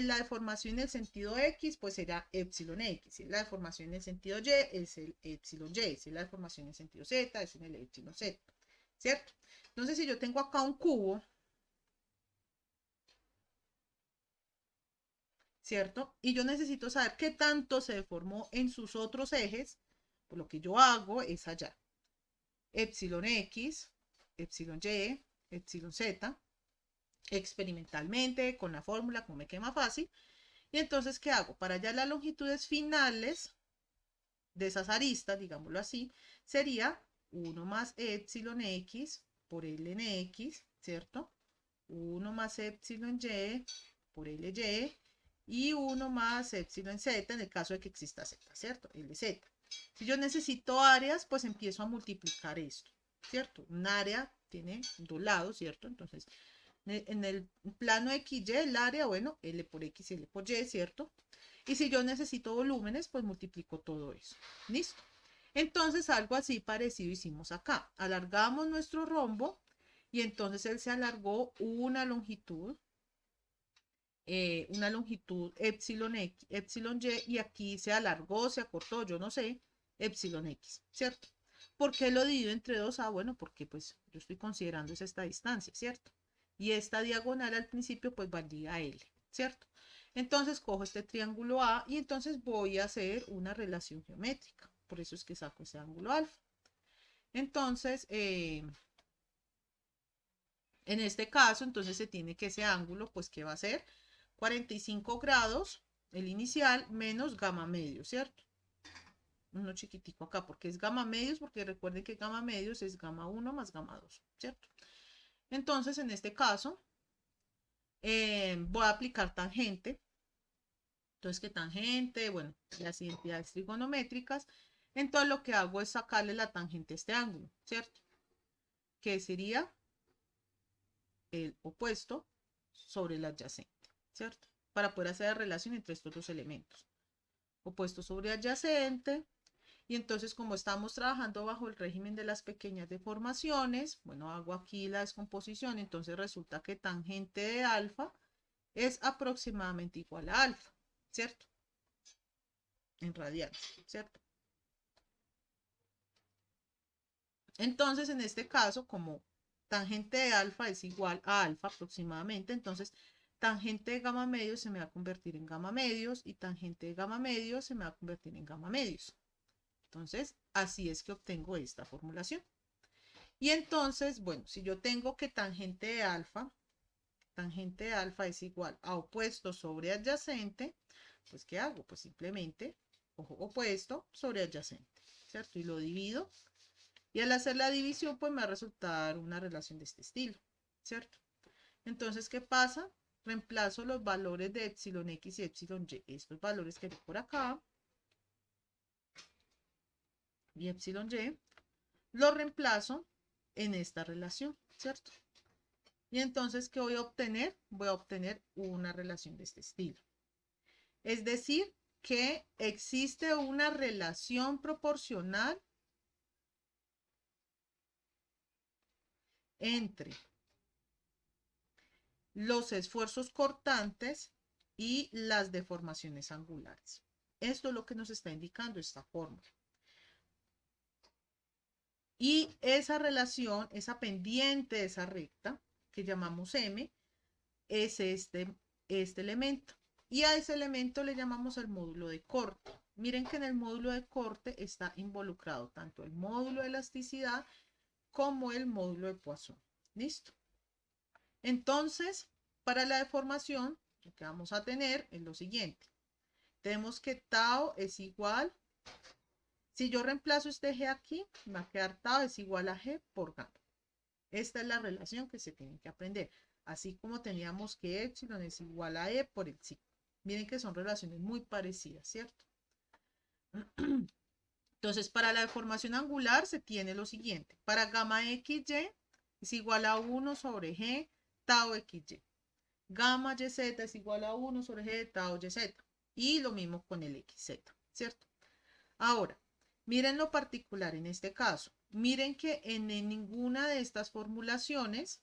la deformación en el sentido X, pues será epsilon X. Si es la deformación en el sentido Y, es el epsilon Y. Si es la deformación en el sentido Z, es en el epsilon Z. ¿Cierto? Entonces, si yo tengo acá un cubo, ¿cierto? Y yo necesito saber qué tanto se deformó en sus otros ejes, pues lo que yo hago es allá. Epsilon X, epsilon Y, epsilon Z, experimentalmente, con la fórmula, como me queda fácil. Y entonces, ¿qué hago? Para hallar las longitudes finales de esas aristas, digámoslo así, sería 1 más epsilon X por Ln X, ¿cierto? 1 más epsilon Y por Ly y 1 más epsilon Z en el caso de que exista Z, ¿cierto? Lz. Si yo necesito áreas, pues empiezo a multiplicar esto, ¿cierto? Un área tiene dos lados, ¿cierto? Entonces, en el plano XY, el área, bueno, L por X y L por Y, ¿cierto? Y si yo necesito volúmenes, pues multiplico todo eso. ¿Listo? Entonces, algo así parecido hicimos acá. Alargamos nuestro rombo y entonces él se alargó una longitud epsilon X, epsilon Y, y aquí se alargó, se acortó, yo no sé, epsilon X, ¿cierto? ¿Por qué lo divido entre dos? Ah, bueno, porque pues yo estoy considerando esta distancia, ¿cierto? Y esta diagonal al principio pues valía L, ¿cierto? Entonces cojo este triángulo A y entonces voy a hacer una relación geométrica. Por eso es que saco ese ángulo alfa. Entonces, en este caso, entonces se tiene que ese ángulo, pues, ¿qué va a ser? 45 grados, el inicial, menos gamma medio, ¿cierto? Uno chiquitico acá, porque es gamma medios, porque recuerden que gamma medios es gamma 1 más gamma 2, ¿cierto? Entonces, en este caso, voy a aplicar tangente. Entonces, ¿qué tangente? Bueno, las identidades trigonométricas. Entonces, lo que hago es sacarle la tangente a este ángulo, ¿cierto? Que sería el opuesto sobre el adyacente, ¿cierto? Para poder hacer la relación entre estos dos elementos. Opuesto sobre adyacente. Y entonces, como estamos trabajando bajo el régimen de las pequeñas deformaciones, bueno, hago aquí la descomposición, entonces resulta que tangente de alfa es aproximadamente igual a alfa, ¿cierto? En radianes, ¿cierto? Entonces, en este caso, como tangente de alfa es igual a alfa aproximadamente, entonces tangente de gamma medios se me va a convertir en gamma medios y tangente de gamma medios se me va a convertir en gamma medios. Entonces, así es que obtengo esta formulación. Y entonces, bueno, si yo tengo que tangente de alfa tangente de alfa es igual a opuesto sobre adyacente, pues ¿qué hago? Pues simplemente ojo opuesto sobre adyacente, ¿cierto? Y lo divido. Y al hacer la división, pues me va a resultar una relación de este estilo, ¿cierto? Entonces, ¿qué pasa? Reemplazo los valores de epsilon x y epsilon y, estos valores que hay por acá, y epsilon y, los reemplazo en esta relación, ¿cierto? Y entonces, ¿qué voy a obtener? Voy a obtener una relación de este estilo. Es decir, que existe una relación proporcional entre los esfuerzos cortantes y las deformaciones angulares. Esto es lo que nos está indicando esta fórmula. Y esa relación, esa pendiente, esa recta, que llamamos M, es este elemento. Y a ese elemento le llamamos el módulo de corte. Miren que en el módulo de corte está involucrado tanto el módulo de elasticidad como el módulo de Poisson. ¿Listo? Entonces, para la deformación, lo que vamos a tener es lo siguiente. Tenemos que tau es igual, si yo reemplazo este G aquí, va a quedar tau es igual a G por gamma. Esta es la relación que se tiene que aprender. Así como teníamos que epsilon es igual a E por el sigma. Miren que son relaciones muy parecidas, ¿cierto? Entonces, para la deformación angular se tiene lo siguiente. Para gamma XY es igual a 1 sobre G tau XY. Gamma YZ es igual a 1 sobre G tau YZ. Y lo mismo con el XZ, ¿cierto? Ahora, miren lo particular en este caso. Miren que en ninguna de estas formulaciones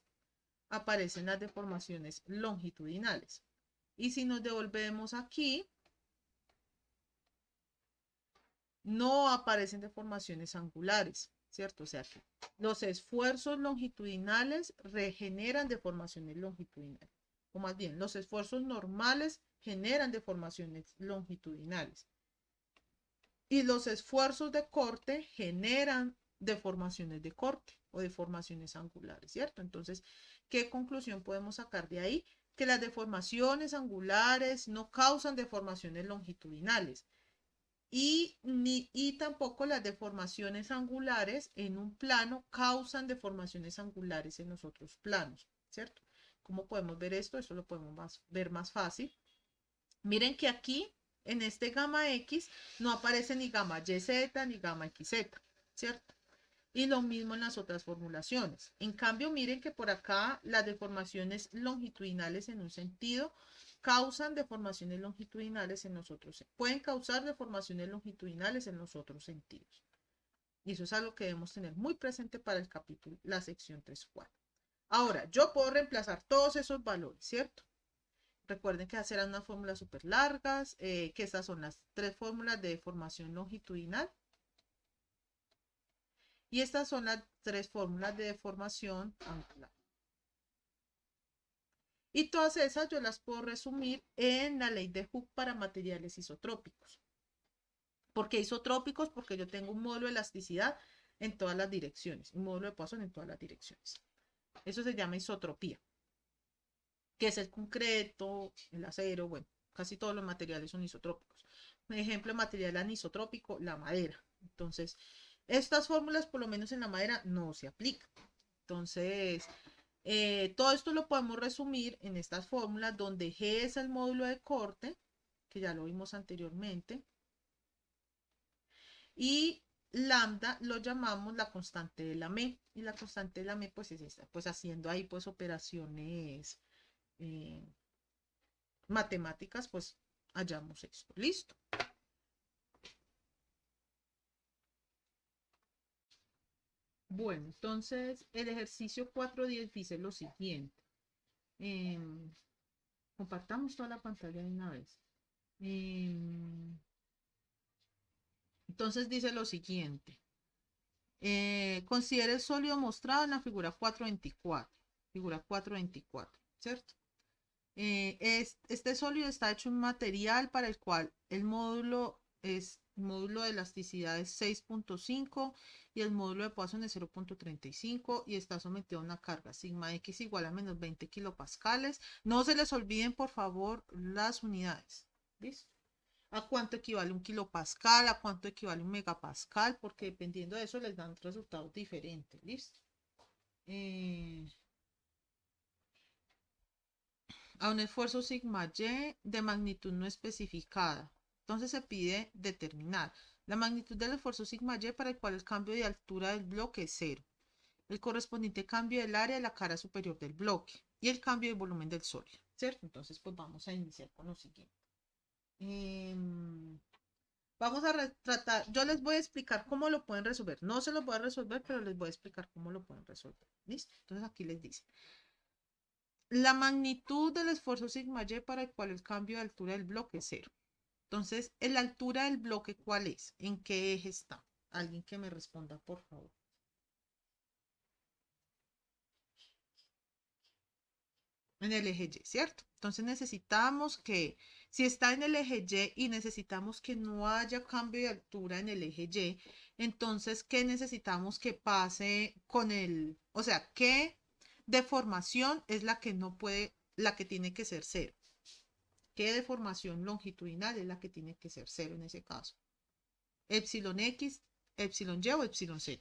aparecen las deformaciones longitudinales. Y si nos devolvemos aquí, no aparecen deformaciones angulares, ¿cierto? O sea que los esfuerzos longitudinales regeneran deformaciones longitudinales. O más bien, los esfuerzos normales generan deformaciones longitudinales. Y los esfuerzos de corte generan deformaciones de corte o deformaciones angulares, ¿cierto? Entonces, ¿qué conclusión podemos sacar de ahí? Que las deformaciones angulares no causan deformaciones longitudinales y tampoco las deformaciones angulares en un plano causan deformaciones angulares en los otros planos, ¿cierto? ¿Cómo podemos ver esto? Eso lo podemos ver más fácil. Miren que aquí en este gamma X no aparece ni gamma YZ ni gamma XZ, ¿cierto? Y lo mismo en las otras formulaciones. En cambio, miren que por acá las deformaciones longitudinales en un sentido causan deformaciones longitudinales en los otros. Pueden causar deformaciones longitudinales en los otros sentidos. Y eso es algo que debemos tener muy presente para el capítulo, la sección 3.4. Ahora, yo puedo reemplazar todos esos valores, ¿cierto? Recuerden que serán unas fórmulas súper largas, que estas son las 3 fórmulas de deformación longitudinal. Y estas son las 3 fórmulas de deformación angular. Y todas esas yo las puedo resumir en la ley de Hooke para materiales isotrópicos. ¿Por qué isotrópicos? Porque yo tengo un módulo de elasticidad en todas las direcciones, un módulo de Poisson en todas las direcciones. Eso se llama isotropía, que es el concreto, el acero, bueno, casi todos los materiales son isotrópicos. Un ejemplo de material anisotrópico, la madera. Entonces, estas fórmulas, por lo menos en la madera, no se aplican. Entonces, todo esto lo podemos resumir en estas fórmulas donde G es el módulo de corte, que ya lo vimos anteriormente, y lambda lo llamamos la constante de la M, y la constante de la M pues es esta, pues haciendo ahí pues operaciones matemáticas, pues hallamos esto. ¿Listo? Bueno, entonces el ejercicio 4.10 dice lo siguiente. Compartamos toda la pantalla de una vez. Entonces dice lo siguiente. Considere el sólido mostrado en la figura 4.24. Figura 4.24, ¿cierto? Este sólido está hecho un material para el cual el módulo es el módulo de elasticidad es 6.5 y el módulo de Poisson es 0.35 y está sometido a una carga sigma x igual a menos 20 kilopascales. No se les olviden, por favor, las unidades. ¿Listo? ¿A cuánto equivale un kilopascal? ¿A cuánto equivale un megapascal? Porque dependiendo de eso les dan resultados diferentes. ¿Listo? A un esfuerzo sigma y de magnitud no especificada. Entonces se pide determinar la magnitud del esfuerzo sigma y para el cual el cambio de altura del bloque es cero, el correspondiente cambio del área de la cara superior del bloque y el cambio de volumen del sólido, ¿cierto? Entonces pues vamos a iniciar con lo siguiente. Vamos a tratar, yo les voy a explicar cómo lo pueden resolver. No se lo voy a resolver, pero les voy a explicar cómo lo pueden resolver. ¿Listo? Entonces aquí les dice. La magnitud del esfuerzo sigma y para el cual el cambio de altura del bloque es cero. Entonces, ¿la altura del bloque cuál es? ¿En qué eje está? Alguien que me responda, por favor. En el eje Y, ¿cierto? Entonces necesitamos que, si está en el eje Y y necesitamos que no haya cambio de altura en el eje Y, entonces, ¿qué necesitamos que pase con el, o sea, qué deformación es la que no puede, la que tiene que ser cero? ¿Qué deformación longitudinal es la que tiene que ser cero en ese caso? Epsilon X, epsilon Y o epsilon Z.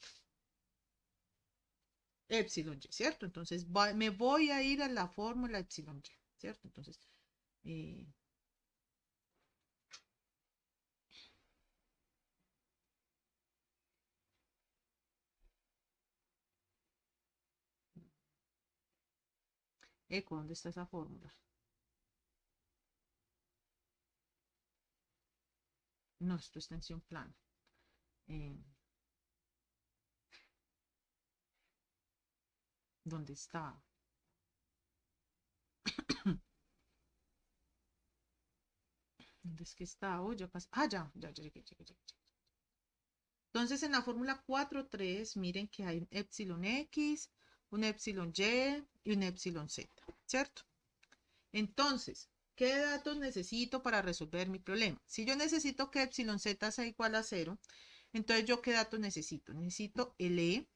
Epsilon Y, ¿cierto? Entonces me voy a ir a la fórmula epsilon Y, ¿cierto? Entonces, ¿dónde está esa fórmula? No, esto es extensión plana. ¿Dónde está? ¿Dónde es que está? Oh, ya casi. Ah, ya. Entonces, en la fórmula 4.3, miren que hay un epsilon X, un epsilon Y y un epsilon Z, ¿cierto? Entonces, ¿qué datos necesito para resolver mi problema? Si yo necesito que epsilon Z sea igual a 0, entonces ¿yo qué datos necesito? Necesito el E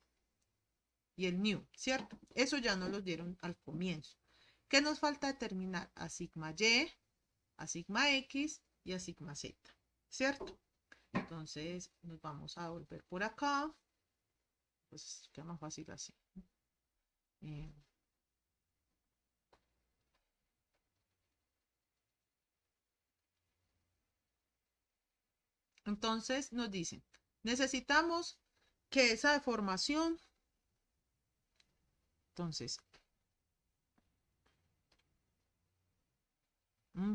y el nu, ¿cierto? Eso ya nos lo dieron al comienzo. ¿Qué nos falta determinar? A sigma Y, a sigma X y a sigma Z, ¿cierto? Entonces nos vamos a volver por acá. Pues queda más fácil así. Eh, entonces nos dicen, necesitamos que esa deformación, entonces,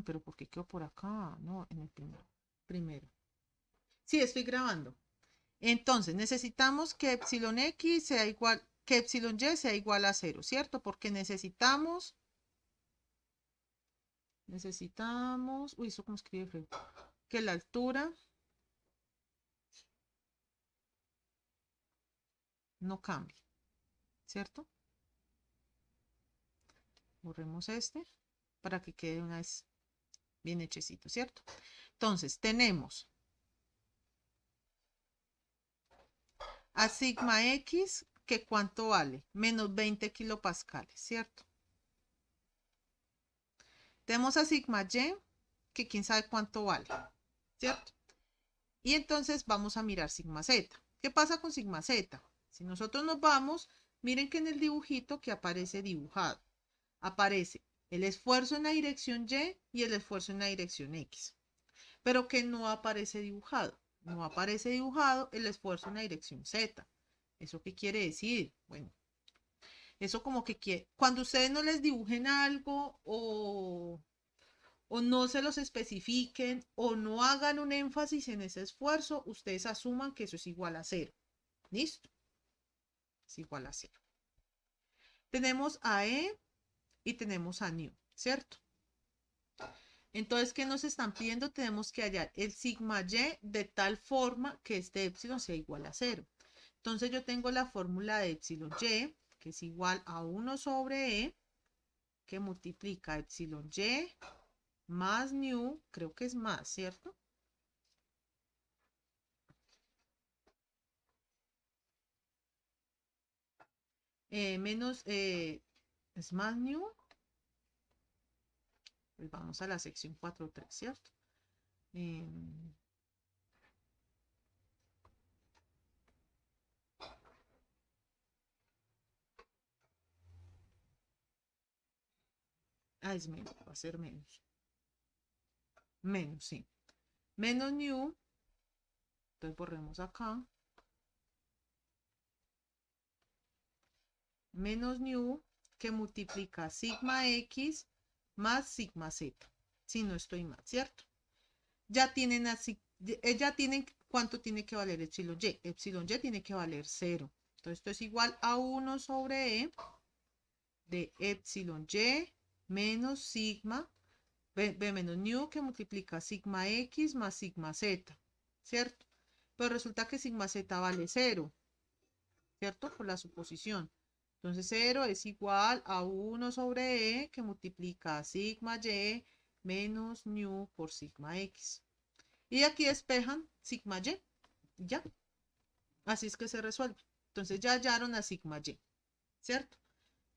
pero ¿por qué quedó por acá? No, en el primero. Primero. Sí, estoy grabando. Entonces, necesitamos que epsilon X sea igual, que epsilon Y sea igual a 0, ¿cierto? Porque necesitamos, uy, eso como escribe feo, que la altura no cambie, ¿cierto? Borremos este para que quede una vez bien hechecito, ¿cierto? Entonces, tenemos a sigma X, que ¿cuánto vale? Menos 20 kilopascales, ¿cierto? Tenemos a sigma Y, que quién sabe cuánto vale, ¿cierto? Y entonces vamos a mirar sigma Z. ¿Qué pasa con sigma Z? Si nosotros nos vamos, miren que en el dibujito que aparece dibujado, aparece el esfuerzo en la dirección Y y el esfuerzo en la dirección X. Pero que no aparece dibujado. No aparece dibujado el esfuerzo en la dirección Z. ¿Eso qué quiere decir? Bueno, eso como que quiere, cuando ustedes no les dibujen algo o no se los especifiquen o no hagan un énfasis en ese esfuerzo, ustedes asuman que eso es igual a 0. ¿Listo? Es igual a 0. Tenemos a E y tenemos a nu, ¿cierto? Entonces, ¿qué nos están pidiendo? Tenemos que hallar el sigma Y de tal forma que este épsilon sea igual a 0. Entonces, yo tengo la fórmula de épsilon Y, que es igual a 1 sobre E, que multiplica epsilon Y más nu, creo que es más, ¿cierto? menos, es más new. Pues vamos a la sección 4.3, ¿cierto? Es menos, va a ser menos. Menos, sí. Menos new. Entonces borremos acá. Menos new que multiplica sigma x más sigma z. Si no estoy mal, ¿cierto? Ya tienen así, ya tienen cuánto tiene que valer epsilon y. Epsilon y tiene que valer 0. Entonces esto es igual a 1 sobre e de epsilon y menos sigma, menos nu que multiplica sigma x más sigma z, ¿cierto? Pero resulta que sigma z vale 0, ¿cierto? Por la suposición. Entonces 0 es igual a 1 sobre e que multiplica sigma y menos nu por sigma x. Y aquí despejan sigma y, ya. Así es que se resuelve. Entonces ya hallaron a sigma y, ¿cierto?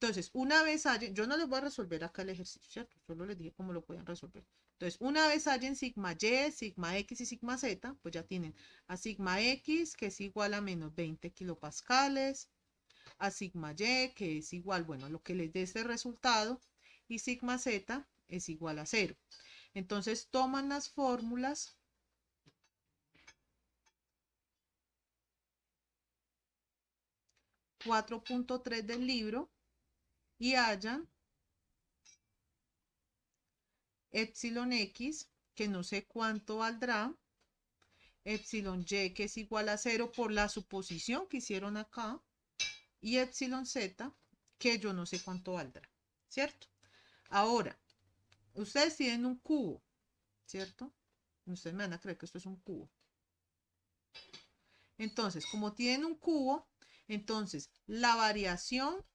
Entonces, una vez hallen, yo no les voy a resolver acá el ejercicio, ¿cierto? Solo les dije cómo lo pueden resolver. Entonces, una vez hallen sigma y, sigma x y sigma z, pues ya tienen a sigma x, que es igual a menos 20 kilopascales, a sigma y, que es igual, bueno, lo que les dé este resultado, y sigma z es igual a 0. Entonces, toman las fórmulas 4.3 del libro y hallan epsilon x, que no sé cuánto valdrá, epsilon y, que es igual a 0 por la suposición que hicieron acá, y epsilon z, que yo no sé cuánto valdrá, ¿cierto? Ahora, ustedes tienen un cubo, ¿cierto? Ustedes me van a creer que esto es un cubo. Entonces, como tienen un cubo, entonces la variación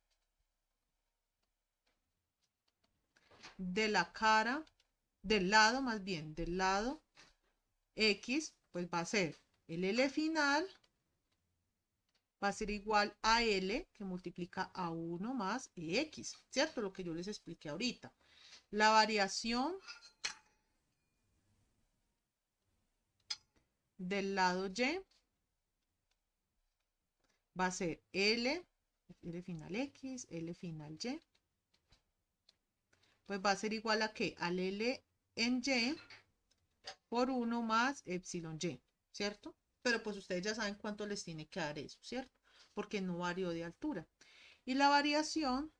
de la cara, del lado más bien, del lado X, pues va a ser el L final, va a ser igual a L, que multiplica a 1 más X, ¿cierto? Lo que yo les expliqué ahorita. La variación del lado Y va a ser L final X, L final Y, pues va a ser igual a ¿qué? Al L en Y por 1 más epsilon Y, ¿cierto? Pero pues ustedes ya saben cuánto les tiene que dar eso, ¿cierto? Porque no varió de altura. Y la variación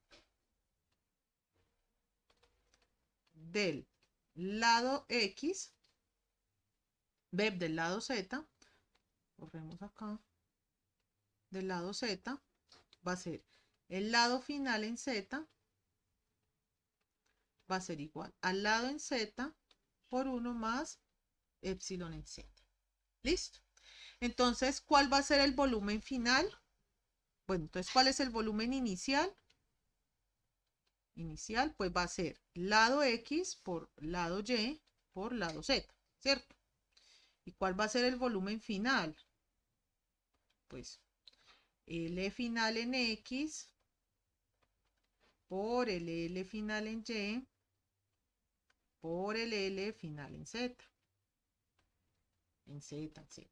del lado X, del lado Z, corremos acá, del lado Z, va a ser el lado final en Z, va a ser igual al lado en Z por 1 más epsilon en Z. ¿Listo? Entonces, ¿cuál va a ser el volumen final? Bueno, entonces, ¿cuál es el volumen inicial? Inicial, pues va a ser lado X por lado Y por lado Z, ¿cierto? ¿Y cuál va a ser el volumen final? Pues L final en X por el L final en Y por el L final en Z. En Z, en Z.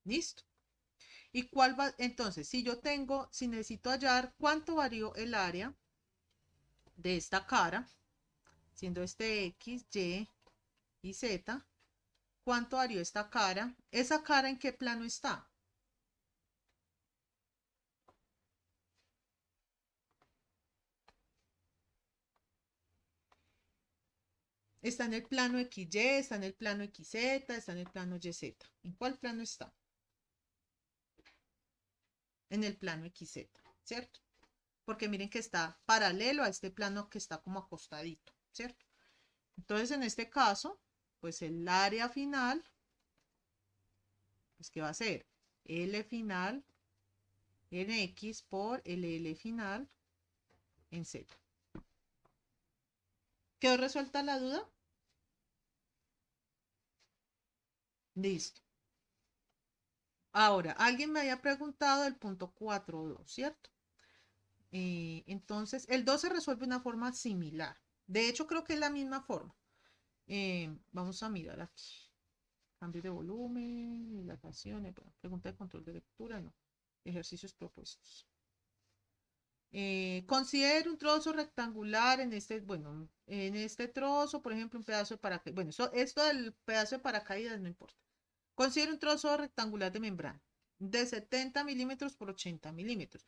¿Listo? ¿Y cuál va? Entonces, si necesito hallar cuánto varió el área de esta cara, siendo este X, Y Z, ¿cuánto varió esta cara? ¿Esa cara en qué plano está? Está en el plano XY, está en el plano XZ, está en el plano YZ. ¿En cuál plano está? En el plano XZ, ¿cierto? Porque miren que está paralelo a este plano que está como acostadito, ¿cierto? Entonces, en este caso, pues el área final, pues ¿qué va a ser? L final en X por L final en Z. ¿Quedó resuelta la duda? Listo. Ahora, alguien me había preguntado el punto 4.2, ¿cierto? Entonces, el 2 se resuelve de una forma similar. De hecho, creo que es la misma forma. Vamos a mirar aquí. Cambio de volumen, dilataciones, bueno, pregunta de control de lectura, no. Ejercicios propuestos. Considere un trozo rectangular en este, bueno, en este trozo, por ejemplo, un pedazo de paracaídas. Bueno, esto del pedazo de paracaídas no importa. Considere un trozo rectangular de membrana de 70 milímetros por 80 milímetros.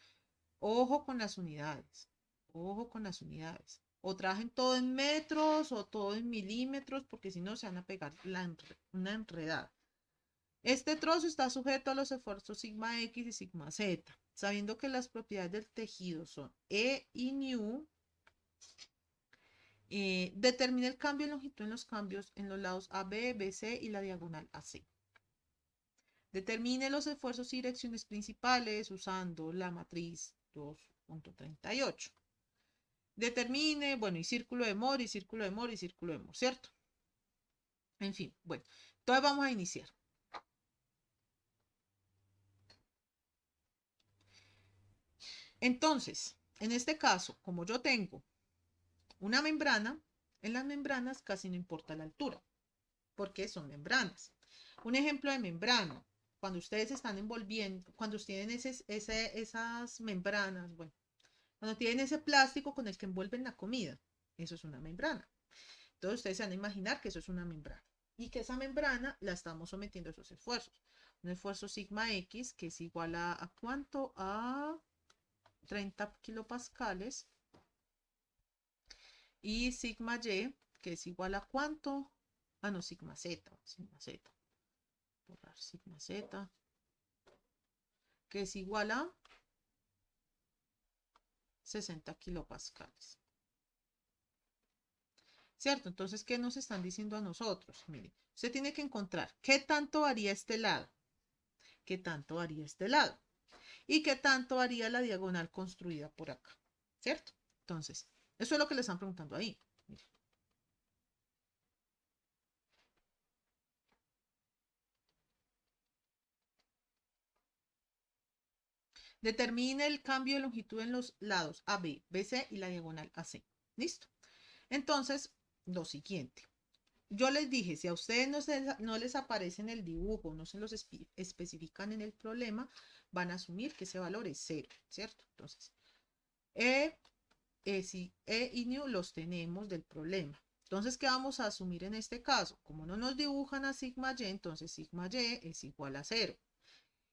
Ojo con las unidades. Ojo con las unidades. O trabajen todo en metros o todo en milímetros, porque si no se van a pegar una enredada. Este trozo está sujeto a los esfuerzos sigma X y sigma Z. Sabiendo que las propiedades del tejido son E y nu, determina el cambio de longitud en los cambios en los lados AB, BC y la diagonal AC. Determine los esfuerzos y direcciones principales usando la matriz 2.38. Determine, bueno, y círculo de Mohr, y círculo de Mohr, y círculo de Mohr, ¿cierto? En fin, bueno, entonces vamos a iniciar. Entonces, en este caso, como yo tengo una membrana, en las membranas casi no importa la altura, porque son membranas. Un ejemplo de membrana, cuando ustedes están envolviendo, cuando tienen esas membranas, bueno, cuando tienen ese plástico con el que envuelven la comida, eso es una membrana. Entonces ustedes se van a imaginar que eso es una membrana y que esa membrana la estamos sometiendo a esos esfuerzos. Un esfuerzo sigma X que es igual ¿a cuánto? A 30 kilopascales y sigma Y que es igual a cuánto? Ah, no, sigma Z, borrar sigma Z, que es igual a 60 kilopascales. ¿Cierto? Entonces, ¿qué nos están diciendo a nosotros? Mire, usted tiene que encontrar qué tanto varía este lado, qué tanto varía este lado y qué tanto varía la diagonal construida por acá, ¿cierto? Entonces, eso es lo que le están preguntando ahí. Mire. Determine el cambio de longitud en los lados AB, BC y la diagonal AC. ¿Listo? Entonces, lo siguiente. Yo les dije, si a ustedes no les aparece en el dibujo, no se los especifican en el problema, van a asumir que ese valor es 0, ¿cierto? Entonces, E y nu los tenemos del problema. Entonces, ¿qué vamos a asumir en este caso? Como no nos dibujan a sigma y, entonces sigma y es igual a 0.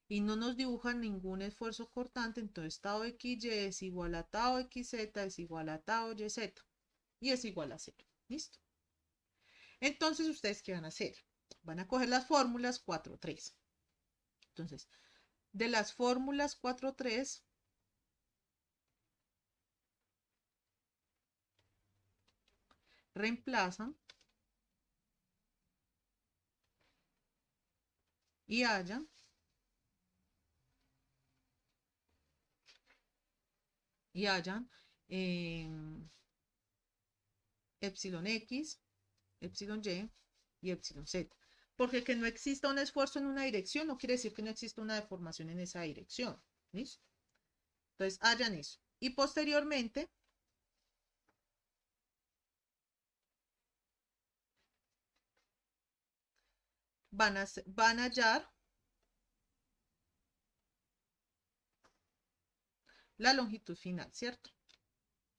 Y no nos dibujan ningún esfuerzo cortante, entonces tau xy es igual a tau xz es igual a tau yz. Y es igual a 0. ¿Listo? Entonces, ¿ustedes qué van a hacer? Van a coger las fórmulas 4-3. Entonces, de las fórmulas 4-3, reemplazan y hallan eh, epsilon x, epsilon y y epsilon z. Porque que no exista un esfuerzo en una dirección no quiere decir que no exista una deformación en esa dirección. ¿Listo? Entonces, hallan eso. Y posteriormente, van a hallar la longitud final, ¿cierto?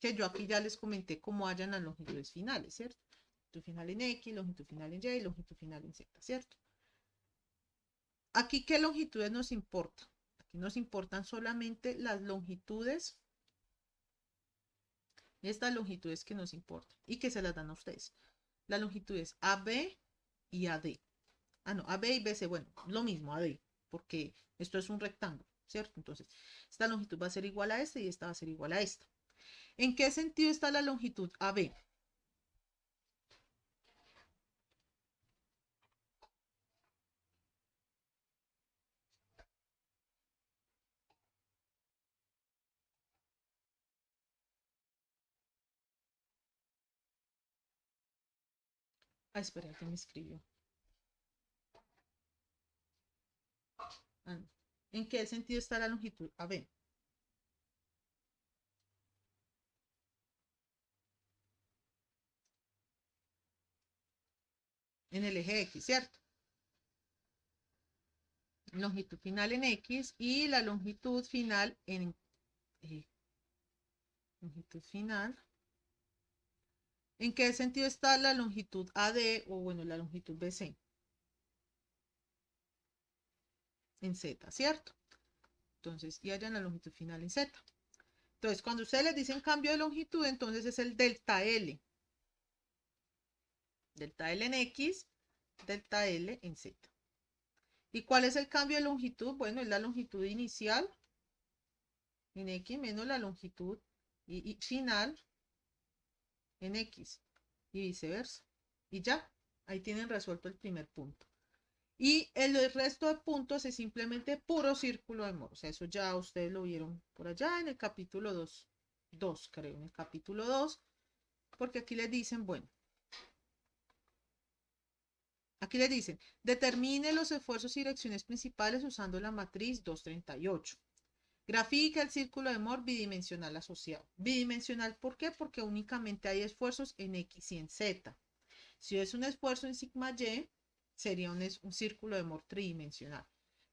Que yo aquí ya les comenté cómo hallan las longitudes finales, ¿cierto? Longitud final en X, longitud final en Y y longitud final en Z, ¿cierto? Aquí, ¿qué longitudes nos importan? Aquí nos importan solamente las longitudes, estas longitudes que nos importan y que se las dan a ustedes. Las longitudes AB y AD. Ah, no, AB y BC, bueno, lo mismo, AD, porque esto es un rectángulo, ¿cierto? Entonces, esta longitud va a ser igual a esta y esta va a ser igual a esta. ¿En qué sentido está la longitud AB? Ah, espera, que me escribió. Ah, no. ¿En qué sentido está la longitud AB? en el eje X, ¿cierto? Longitud final en X y la longitud final en longitud final. ¿En qué sentido está la longitud AD o bueno, la longitud BC? En Z, ¿cierto? Entonces, y allá en la longitud final en Z. Entonces, cuando ustedes les dicen cambio de longitud, entonces es el delta L. Delta L en X, delta L en Z. ¿Y cuál es el cambio de longitud? Bueno, es la longitud inicial en X menos la longitud y final en X y viceversa. Y ya, ahí tienen resuelto el primer punto. Y el resto de puntos es simplemente puro círculo de Mohr. O sea, eso ya ustedes lo vieron por allá en el capítulo 2 creo, en el capítulo 2, porque aquí les dicen, bueno, aquí les dicen, determine los esfuerzos y direcciones principales usando la matriz 238. Grafica el círculo de Mohr bidimensional asociado. Bidimensional, ¿por qué? Porque únicamente hay esfuerzos en X y en Z. Si es un esfuerzo en sigma Y, sería un círculo de Mohr tridimensional.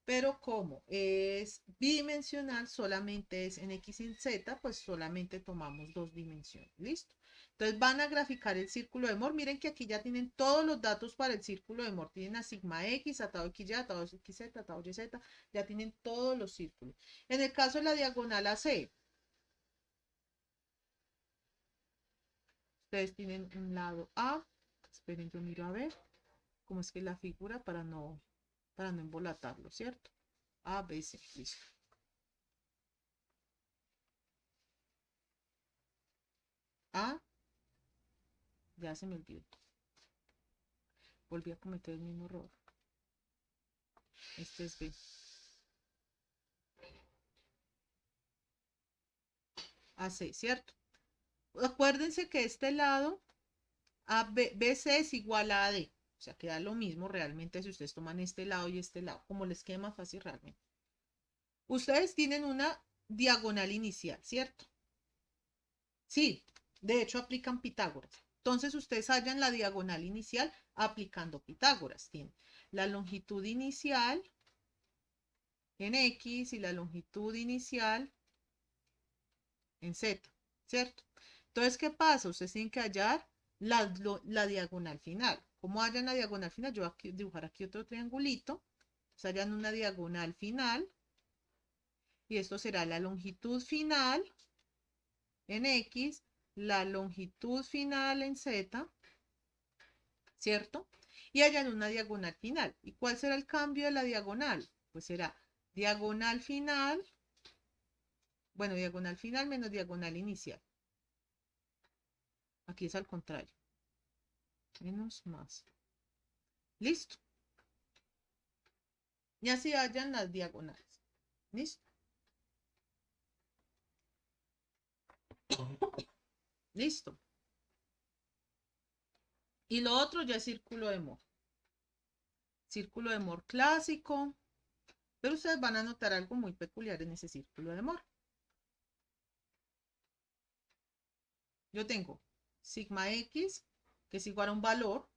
Pero como es bidimensional, solamente es en X y en Z, pues solamente tomamos 2 dimensiones. ¿Listo? Entonces van a graficar el círculo de Mohr. Miren que aquí ya tienen todos los datos para el círculo de Mohr. Tienen a sigma X, a tau XY, a tau XZ, a tau YZ. Ya tienen todos los círculos. En el caso de la diagonal AC, ustedes tienen un lado A. Esperen, yo miro a ver cómo es que la figura para no embolatarlo, ¿cierto? A, B, C, listo. A, ya se me olvidó. Volví a cometer el mismo error. Este es B. A, C, ¿cierto? Acuérdense que este lado, BC es igual a AD. O sea, queda lo mismo realmente si ustedes toman este lado y este lado, como les quede más fácil realmente. Ustedes tienen una diagonal inicial, ¿cierto? Sí, de hecho aplican Pitágoras. Entonces ustedes hallan la diagonal inicial aplicando Pitágoras. Tienen la longitud inicial en X y la longitud inicial en Z, ¿cierto? Entonces, ¿qué pasa? Ustedes tienen que hallar la diagonal final. ¿Cómo hallan la diagonal final? Yo voy a dibujar aquí otro triangulito. Entonces, hallan una diagonal final. Y esto será la longitud final en X, la longitud final en Z, ¿cierto? Y hallan una diagonal final. ¿Y cuál será el cambio de la diagonal? Pues será diagonal final, bueno, diagonal final menos diagonal inicial. Aquí es al contrario. Menos más. Listo. Y así hallan las diagonales. ¿Listo? Listo. Y lo otro ya es círculo de Mohr. Círculo de Mohr clásico. Pero ustedes van a notar algo muy peculiar en ese círculo de Mohr. Yo tengo sigma X, que es igual a un valor.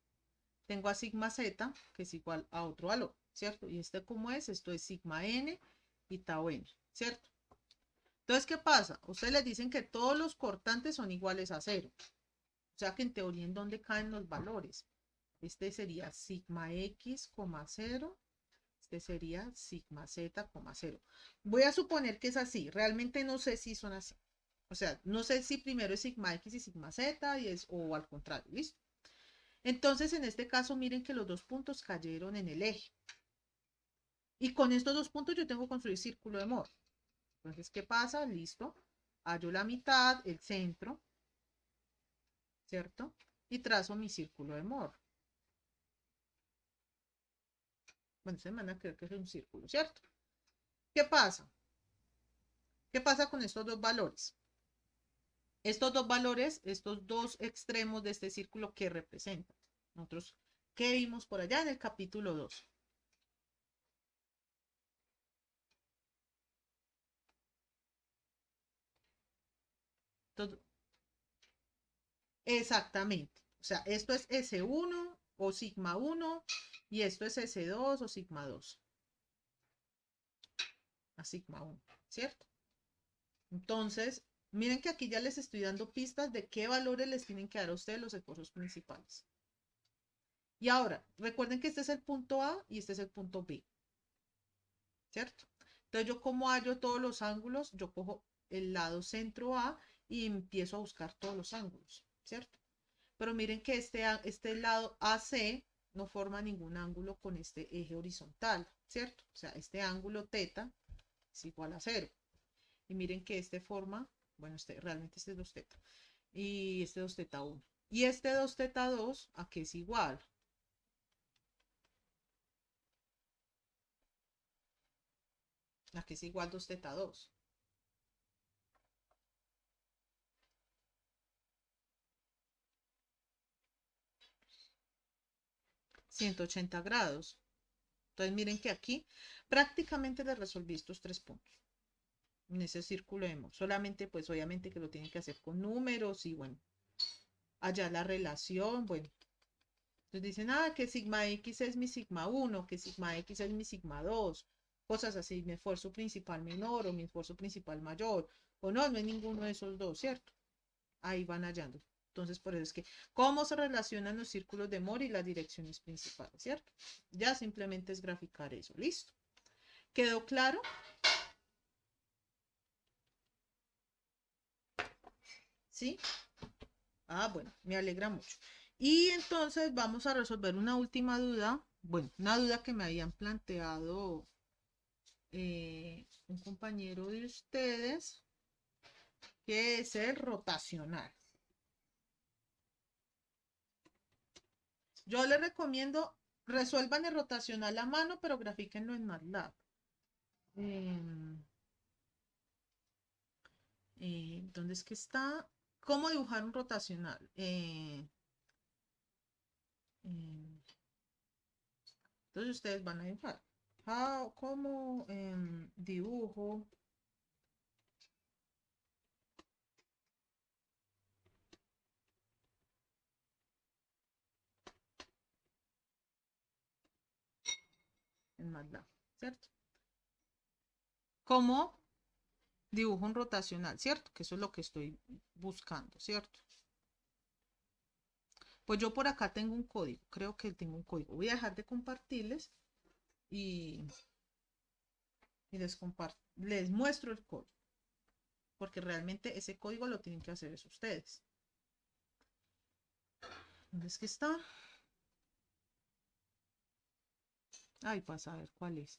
Tengo a sigma Z, que es igual a otro valor, ¿cierto? Y este, ¿cómo es? Esto es sigma N y tau N, ¿cierto? Entonces, ¿qué pasa? Ustedes les dicen que todos los cortantes son iguales a 0. O sea que en teoría, ¿en dónde caen los valores? Este sería sigma X, 0. Este sería sigma Z, 0. Voy a suponer que es así. Realmente no sé si son así. O sea, no sé si primero es sigma X y sigma Z o al contrario, ¿listo? Entonces, en este caso, miren que los dos puntos cayeron en el eje. Y con estos dos puntos yo tengo que construir círculo de Mohr. Entonces, ¿qué pasa? Listo. Hallo la mitad, el centro, ¿cierto? Y trazo mi círculo de Mohr. Bueno, se me van a creer que es un círculo, ¿cierto? ¿Qué pasa? ¿Qué pasa con estos dos valores? Estos dos valores, estos dos extremos de este círculo, ¿qué representan? Nosotros, ¿qué vimos por allá en el capítulo 2? Todo, exactamente. O sea, esto es S1 o sigma 1 y esto es S2 o sigma 2 a sigma 1, ¿cierto? Entonces, miren que aquí ya les estoy dando pistas de qué valores les tienen que dar a ustedes los esfuerzos principales. Y ahora, recuerden que este es el punto A y este es el punto B, ¿cierto? Entonces, yo como hallo todos los ángulos, yo cojo el lado centro A y empiezo a buscar todos los ángulos, ¿cierto? Pero miren que este lado AC no forma ningún ángulo con este eje horizontal, ¿cierto? O sea, este ángulo teta es igual a 0. Y miren que este forma, bueno, realmente este es 2 teta. Y este 2 teta 1. Y este 2 teta 2, ¿a qué es igual? ¿A qué es igual 2 teta 2? 180 grados. Entonces miren que aquí prácticamente les resolví estos 3 puntos. En ese círculo hemos. Solamente pues obviamente que lo tienen que hacer con números y bueno, allá la relación, bueno. Entonces dicen, que sigma X es mi sigma 1, que sigma X es mi sigma 2, cosas así, mi esfuerzo principal menor o mi esfuerzo principal mayor, o no, no es ninguno de esos dos, ¿cierto? Ahí van hallando. Entonces, por eso es que, ¿cómo se relacionan los círculos de Moore y las direcciones principales, ¿cierto? Ya simplemente es graficar eso, listo. ¿Quedó claro? ¿Sí? Bueno, me alegra mucho. Y entonces vamos a resolver una última duda, bueno, una duda que me habían planteado un compañero de ustedes, que es el rotacional. Yo les recomiendo, resuelvan el rotacional a mano, pero grafíquenlo en MATLAB. ¿Dónde es que está? ¿Cómo dibujar un rotacional? Entonces ustedes van a dibujar. ¿Cómo dibujo en MATLAB? ¿Cierto? ¿Cómo dibujo un rotacional? ¿Cierto? Que eso es lo que estoy buscando, ¿cierto? Pues yo por acá tengo un código, creo que tengo un código. Voy a dejar de compartirles y, les muestro el código, porque realmente ese código lo tienen que hacer es ustedes. ¿Dónde es que está? Ay, para saber cuál es.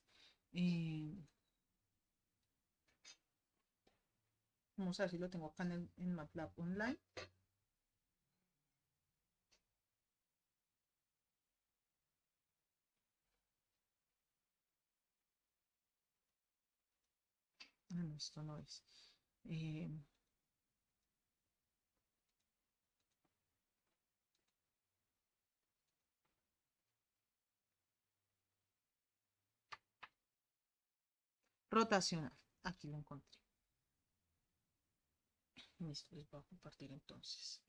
Vamos a ver si lo tengo acá en MATLAB Online. No, esto no es. Rotacional. Aquí lo encontré. Listo, les voy a compartir entonces.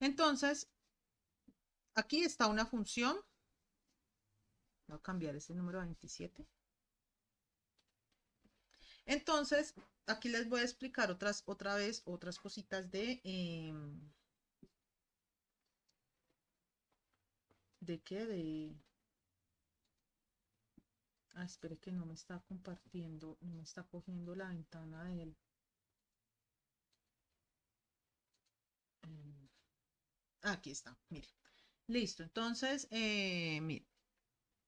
Entonces, aquí está una función. Voy a cambiar este número a 27. Entonces, aquí les voy a explicar otra vez otras cositas ¿de qué? Espere que no me está compartiendo, no me está cogiendo la ventana de él. Aquí está, mire. Listo, entonces, mire.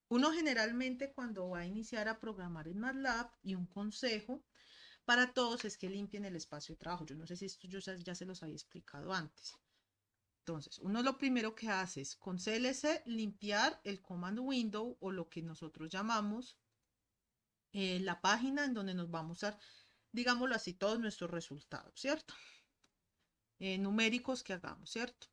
Uno generalmente cuando va a iniciar a programar en MATLAB, y un consejo para todos es que limpien el espacio de trabajo. Yo no sé si esto yo ya se los había explicado antes. Entonces, uno lo primero que hace es con CLC limpiar el command window o lo que nosotros llamamos la página en donde nos vamos a, digámoslo así, todos nuestros resultados, ¿cierto? Numéricos que hagamos, ¿cierto?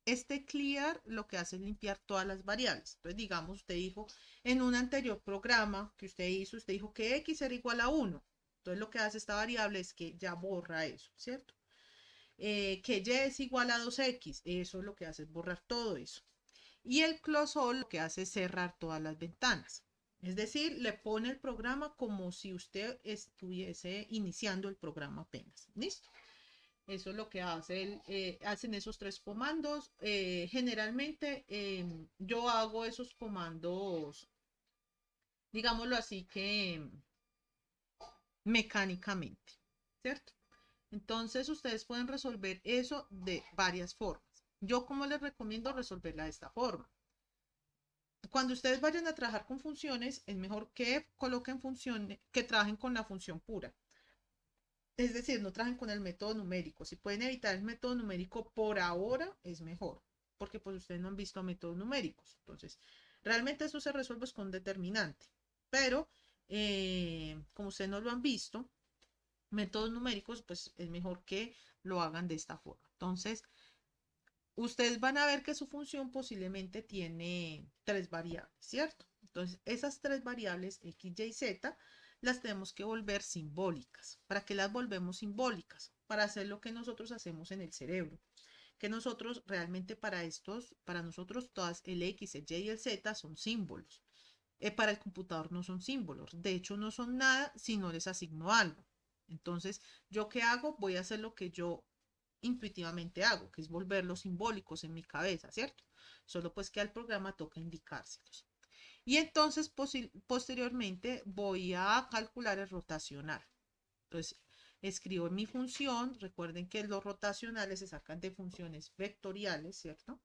Este clear lo que hace es limpiar todas las variables. Entonces, digamos, usted dijo en un anterior programa que usted hizo, usted dijo que X era igual a 1. Entonces, lo que hace esta variable es que ya borra eso, ¿cierto? que y es igual a 2x. Eso lo que hace es borrar todo eso. Y el close all lo que hace es cerrar todas las ventanas. Es decir, le pone el programa como si usted estuviese iniciando el programa apenas. ¿Listo? Eso es lo que hacen esos tres comandos. Generalmente yo hago esos comandos, digámoslo así, que mecánicamente, ¿cierto? Entonces ustedes pueden resolver eso de varias formas. Yo como les recomiendo resolverla de esta forma. Cuando ustedes vayan a trabajar con funciones, es mejor que coloquen funciones, que trabajen con la función pura. Es decir, no trabajen con el método numérico. Si pueden evitar el método numérico por ahora, es mejor. Porque pues ustedes no han visto métodos numéricos. Entonces, realmente eso se resuelve con determinante. Pero, como ustedes no lo han visto, métodos numéricos, pues es mejor que lo hagan de esta forma. Entonces, ustedes van a ver que su función posiblemente tiene tres variables, ¿cierto? Entonces, esas tres variables, x, y, z, las tenemos que volver simbólicas. ¿Para qué las volvemos simbólicas? Para hacer lo que nosotros hacemos en el cerebro. Que nosotros realmente para nosotros todas el x, el y y el z son símbolos. Para el computador no son símbolos. De hecho, no son nada si no les asigno algo. Entonces, ¿yo qué hago? Voy a hacer lo que yo intuitivamente hago, que es volverlos simbólicos en mi cabeza, ¿cierto? Solo pues que al programa toca indicárselos. Y entonces posteriormente voy a calcular el rotacional. Entonces escribo en mi función, recuerden que los rotacionales se sacan de funciones vectoriales, ¿cierto?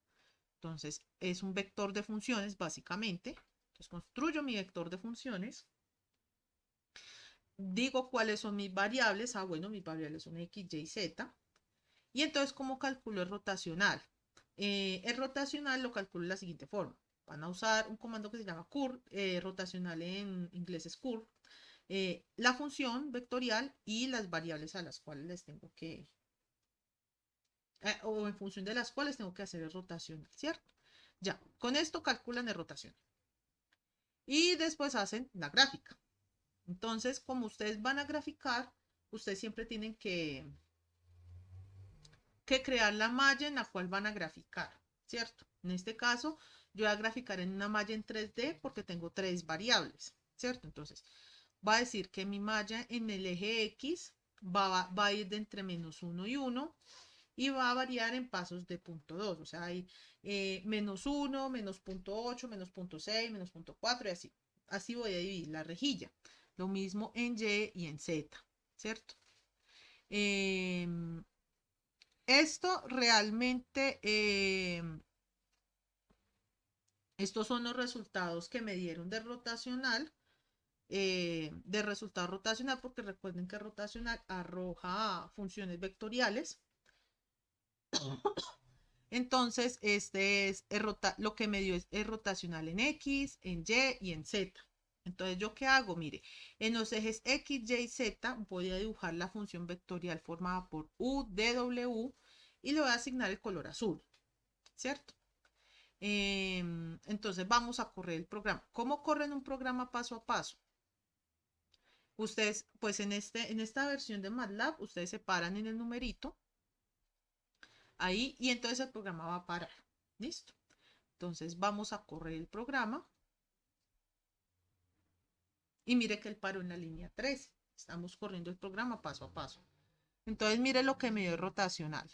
Entonces es un vector de funciones básicamente. Entonces construyo mi vector de funciones. Digo cuáles son mis variables. Bueno, mis variables son x, y, z. Y entonces, ¿cómo calculo el rotacional? El rotacional lo calculo de la siguiente forma. Van a usar un comando que se llama curl, rotacional en inglés es curl, la función vectorial y las variables a las cuales les tengo que, o en función de las cuales tengo que hacer el rotacional, ¿cierto? Ya, con esto calculan el rotacional. Y después hacen la gráfica. Entonces, como ustedes van a graficar, ustedes siempre tienen que crear la malla en la cual van a graficar, ¿cierto? En este caso, yo voy a graficar en una malla en 3D porque tengo tres variables, ¿cierto? Entonces, va a decir que mi malla en el eje X va a ir de entre -1 y 1 y va a variar en pasos de punto 2, o sea, hay -1, -0.8, -0.6, -0.4 y así. Así voy a dividir la rejilla. Lo mismo en Y y en Z, ¿cierto? Esto realmente, estos son los resultados que me dieron de resultado rotacional, porque recuerden que rotacional arroja funciones vectoriales. Entonces, este es lo que me dio es rotacional en X, en Y y en Z. Entonces, ¿yo qué hago? Mire, en los ejes X, Y y Z voy a dibujar la función vectorial formada por U, D, W y le voy a asignar el color azul, ¿cierto? Entonces vamos a correr el programa. ¿Cómo corren un programa paso a paso? Ustedes, pues en esta versión de MATLAB, ustedes se paran en el numerito, ahí, y entonces el programa va a parar. ¿Listo? Entonces vamos a correr el programa. Y mire que él paró en la línea 13. Estamos corriendo el programa paso a paso. Entonces mire lo que me dio rotacional.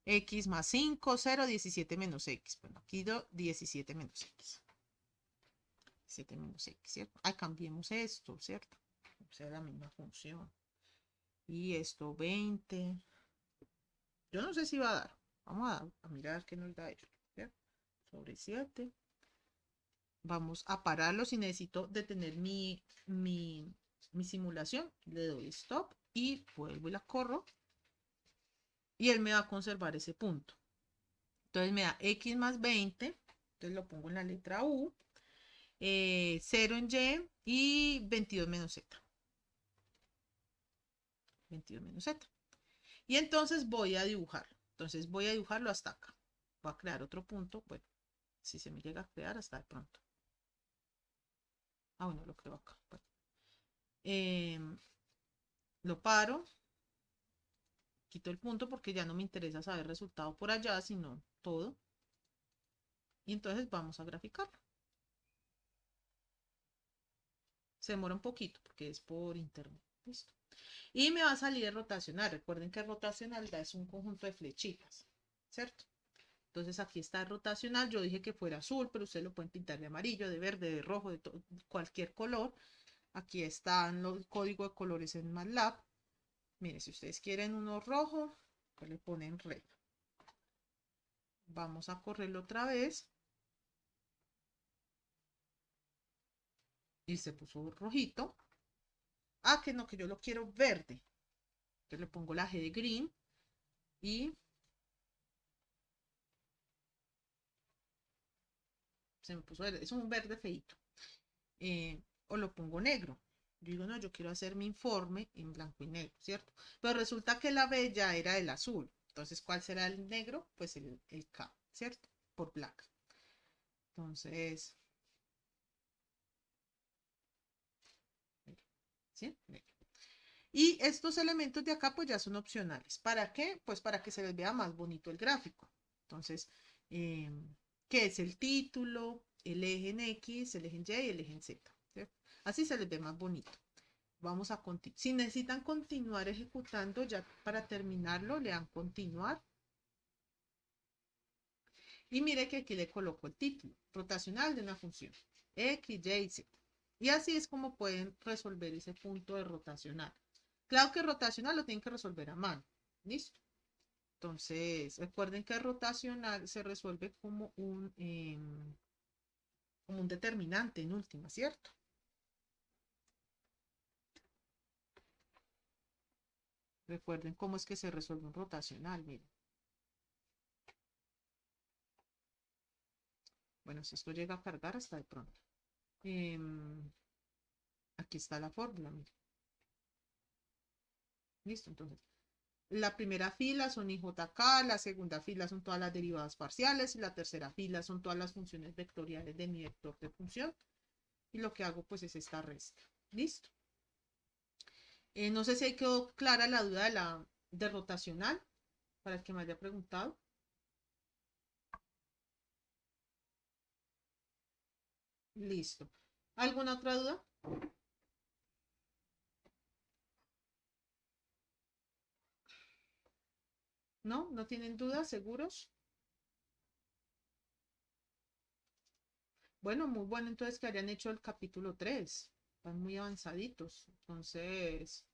X más 5, 0, 17 menos X. Bueno, aquí dio 17 menos X. 17 menos X, ¿cierto? Ah, cambiemos esto, ¿cierto? O sea, la misma función. Y esto 20. Yo no sé si va a dar. Vamos a mirar qué nos da esto, ¿cierto? Sobre 7. Vamos a pararlo si necesito detener mi simulación. Le doy stop y vuelvo y la corro. Y él me va a conservar ese punto. Entonces me da x más 20. Entonces lo pongo en la letra U. 0 en Y y 22 menos Z. 22 menos Z. Y entonces voy a dibujarlo. Entonces voy a dibujarlo hasta acá. Voy a crear otro punto. Bueno, si se me llega a crear hasta de pronto. Bueno, lo creo acá. Bueno. Lo paro. Quito el punto porque ya no me interesa saber resultado por allá, sino todo. Y entonces vamos a graficar. Se demora un poquito porque es por internet. Listo. Y me va a salir el rotacional. Recuerden que el rotacional es un conjunto de flechitas, ¿cierto? Entonces aquí está el rotacional. Yo dije que fuera azul, pero ustedes lo pueden pintar de amarillo, de verde, de rojo, de cualquier color. Aquí están los códigos de colores en MATLAB. Miren, si ustedes quieren uno rojo, pues le ponen red. Vamos a correrlo otra vez. Y se puso rojito. Ah, que no, que yo lo quiero verde. Entonces le pongo la G de green y se me puso verde. Es un verde feito. O lo pongo negro. Yo digo, no, yo quiero hacer mi informe en blanco y negro, ¿cierto? Pero resulta que la B ya era el azul. Entonces, ¿cuál será el negro? Pues el K, ¿cierto? Por black. Entonces, ¿sí? Negro. Y estos elementos de acá pues ya son opcionales. ¿Para qué? Pues para que se les vea más bonito el gráfico. Entonces, eh, ¿qué es el título? El eje en X, el eje en Y y el eje en Z. ¿Cierto? Así se les ve más bonito. Vamos a continuar. Si necesitan continuar ejecutando, ya para terminarlo, le dan continuar. Y mire que aquí le coloco el título rotacional de una función. X, Y, Z. Y así es como pueden resolver ese punto de rotacional. Claro que rotacional lo tienen que resolver a mano. ¿Listo? Entonces, recuerden que rotacional se resuelve como un determinante en última, ¿cierto? Recuerden cómo es que se resuelve un rotacional, miren. Bueno, si esto llega a cargar hasta de pronto. Aquí está la fórmula, miren. Listo, entonces. La primera fila son IJK, la segunda fila son todas las derivadas parciales y la tercera fila son todas las funciones vectoriales de mi vector de función. Y lo que hago pues es esta resta. ¿Listo? No sé si ahí quedó clara la duda de rotacional, para el que me haya preguntado. Listo. ¿Alguna otra duda? ¿No? ¿No tienen dudas? ¿Seguros? Bueno, muy bueno entonces que hayan hecho el capítulo 3. Están muy avanzaditos. Entonces,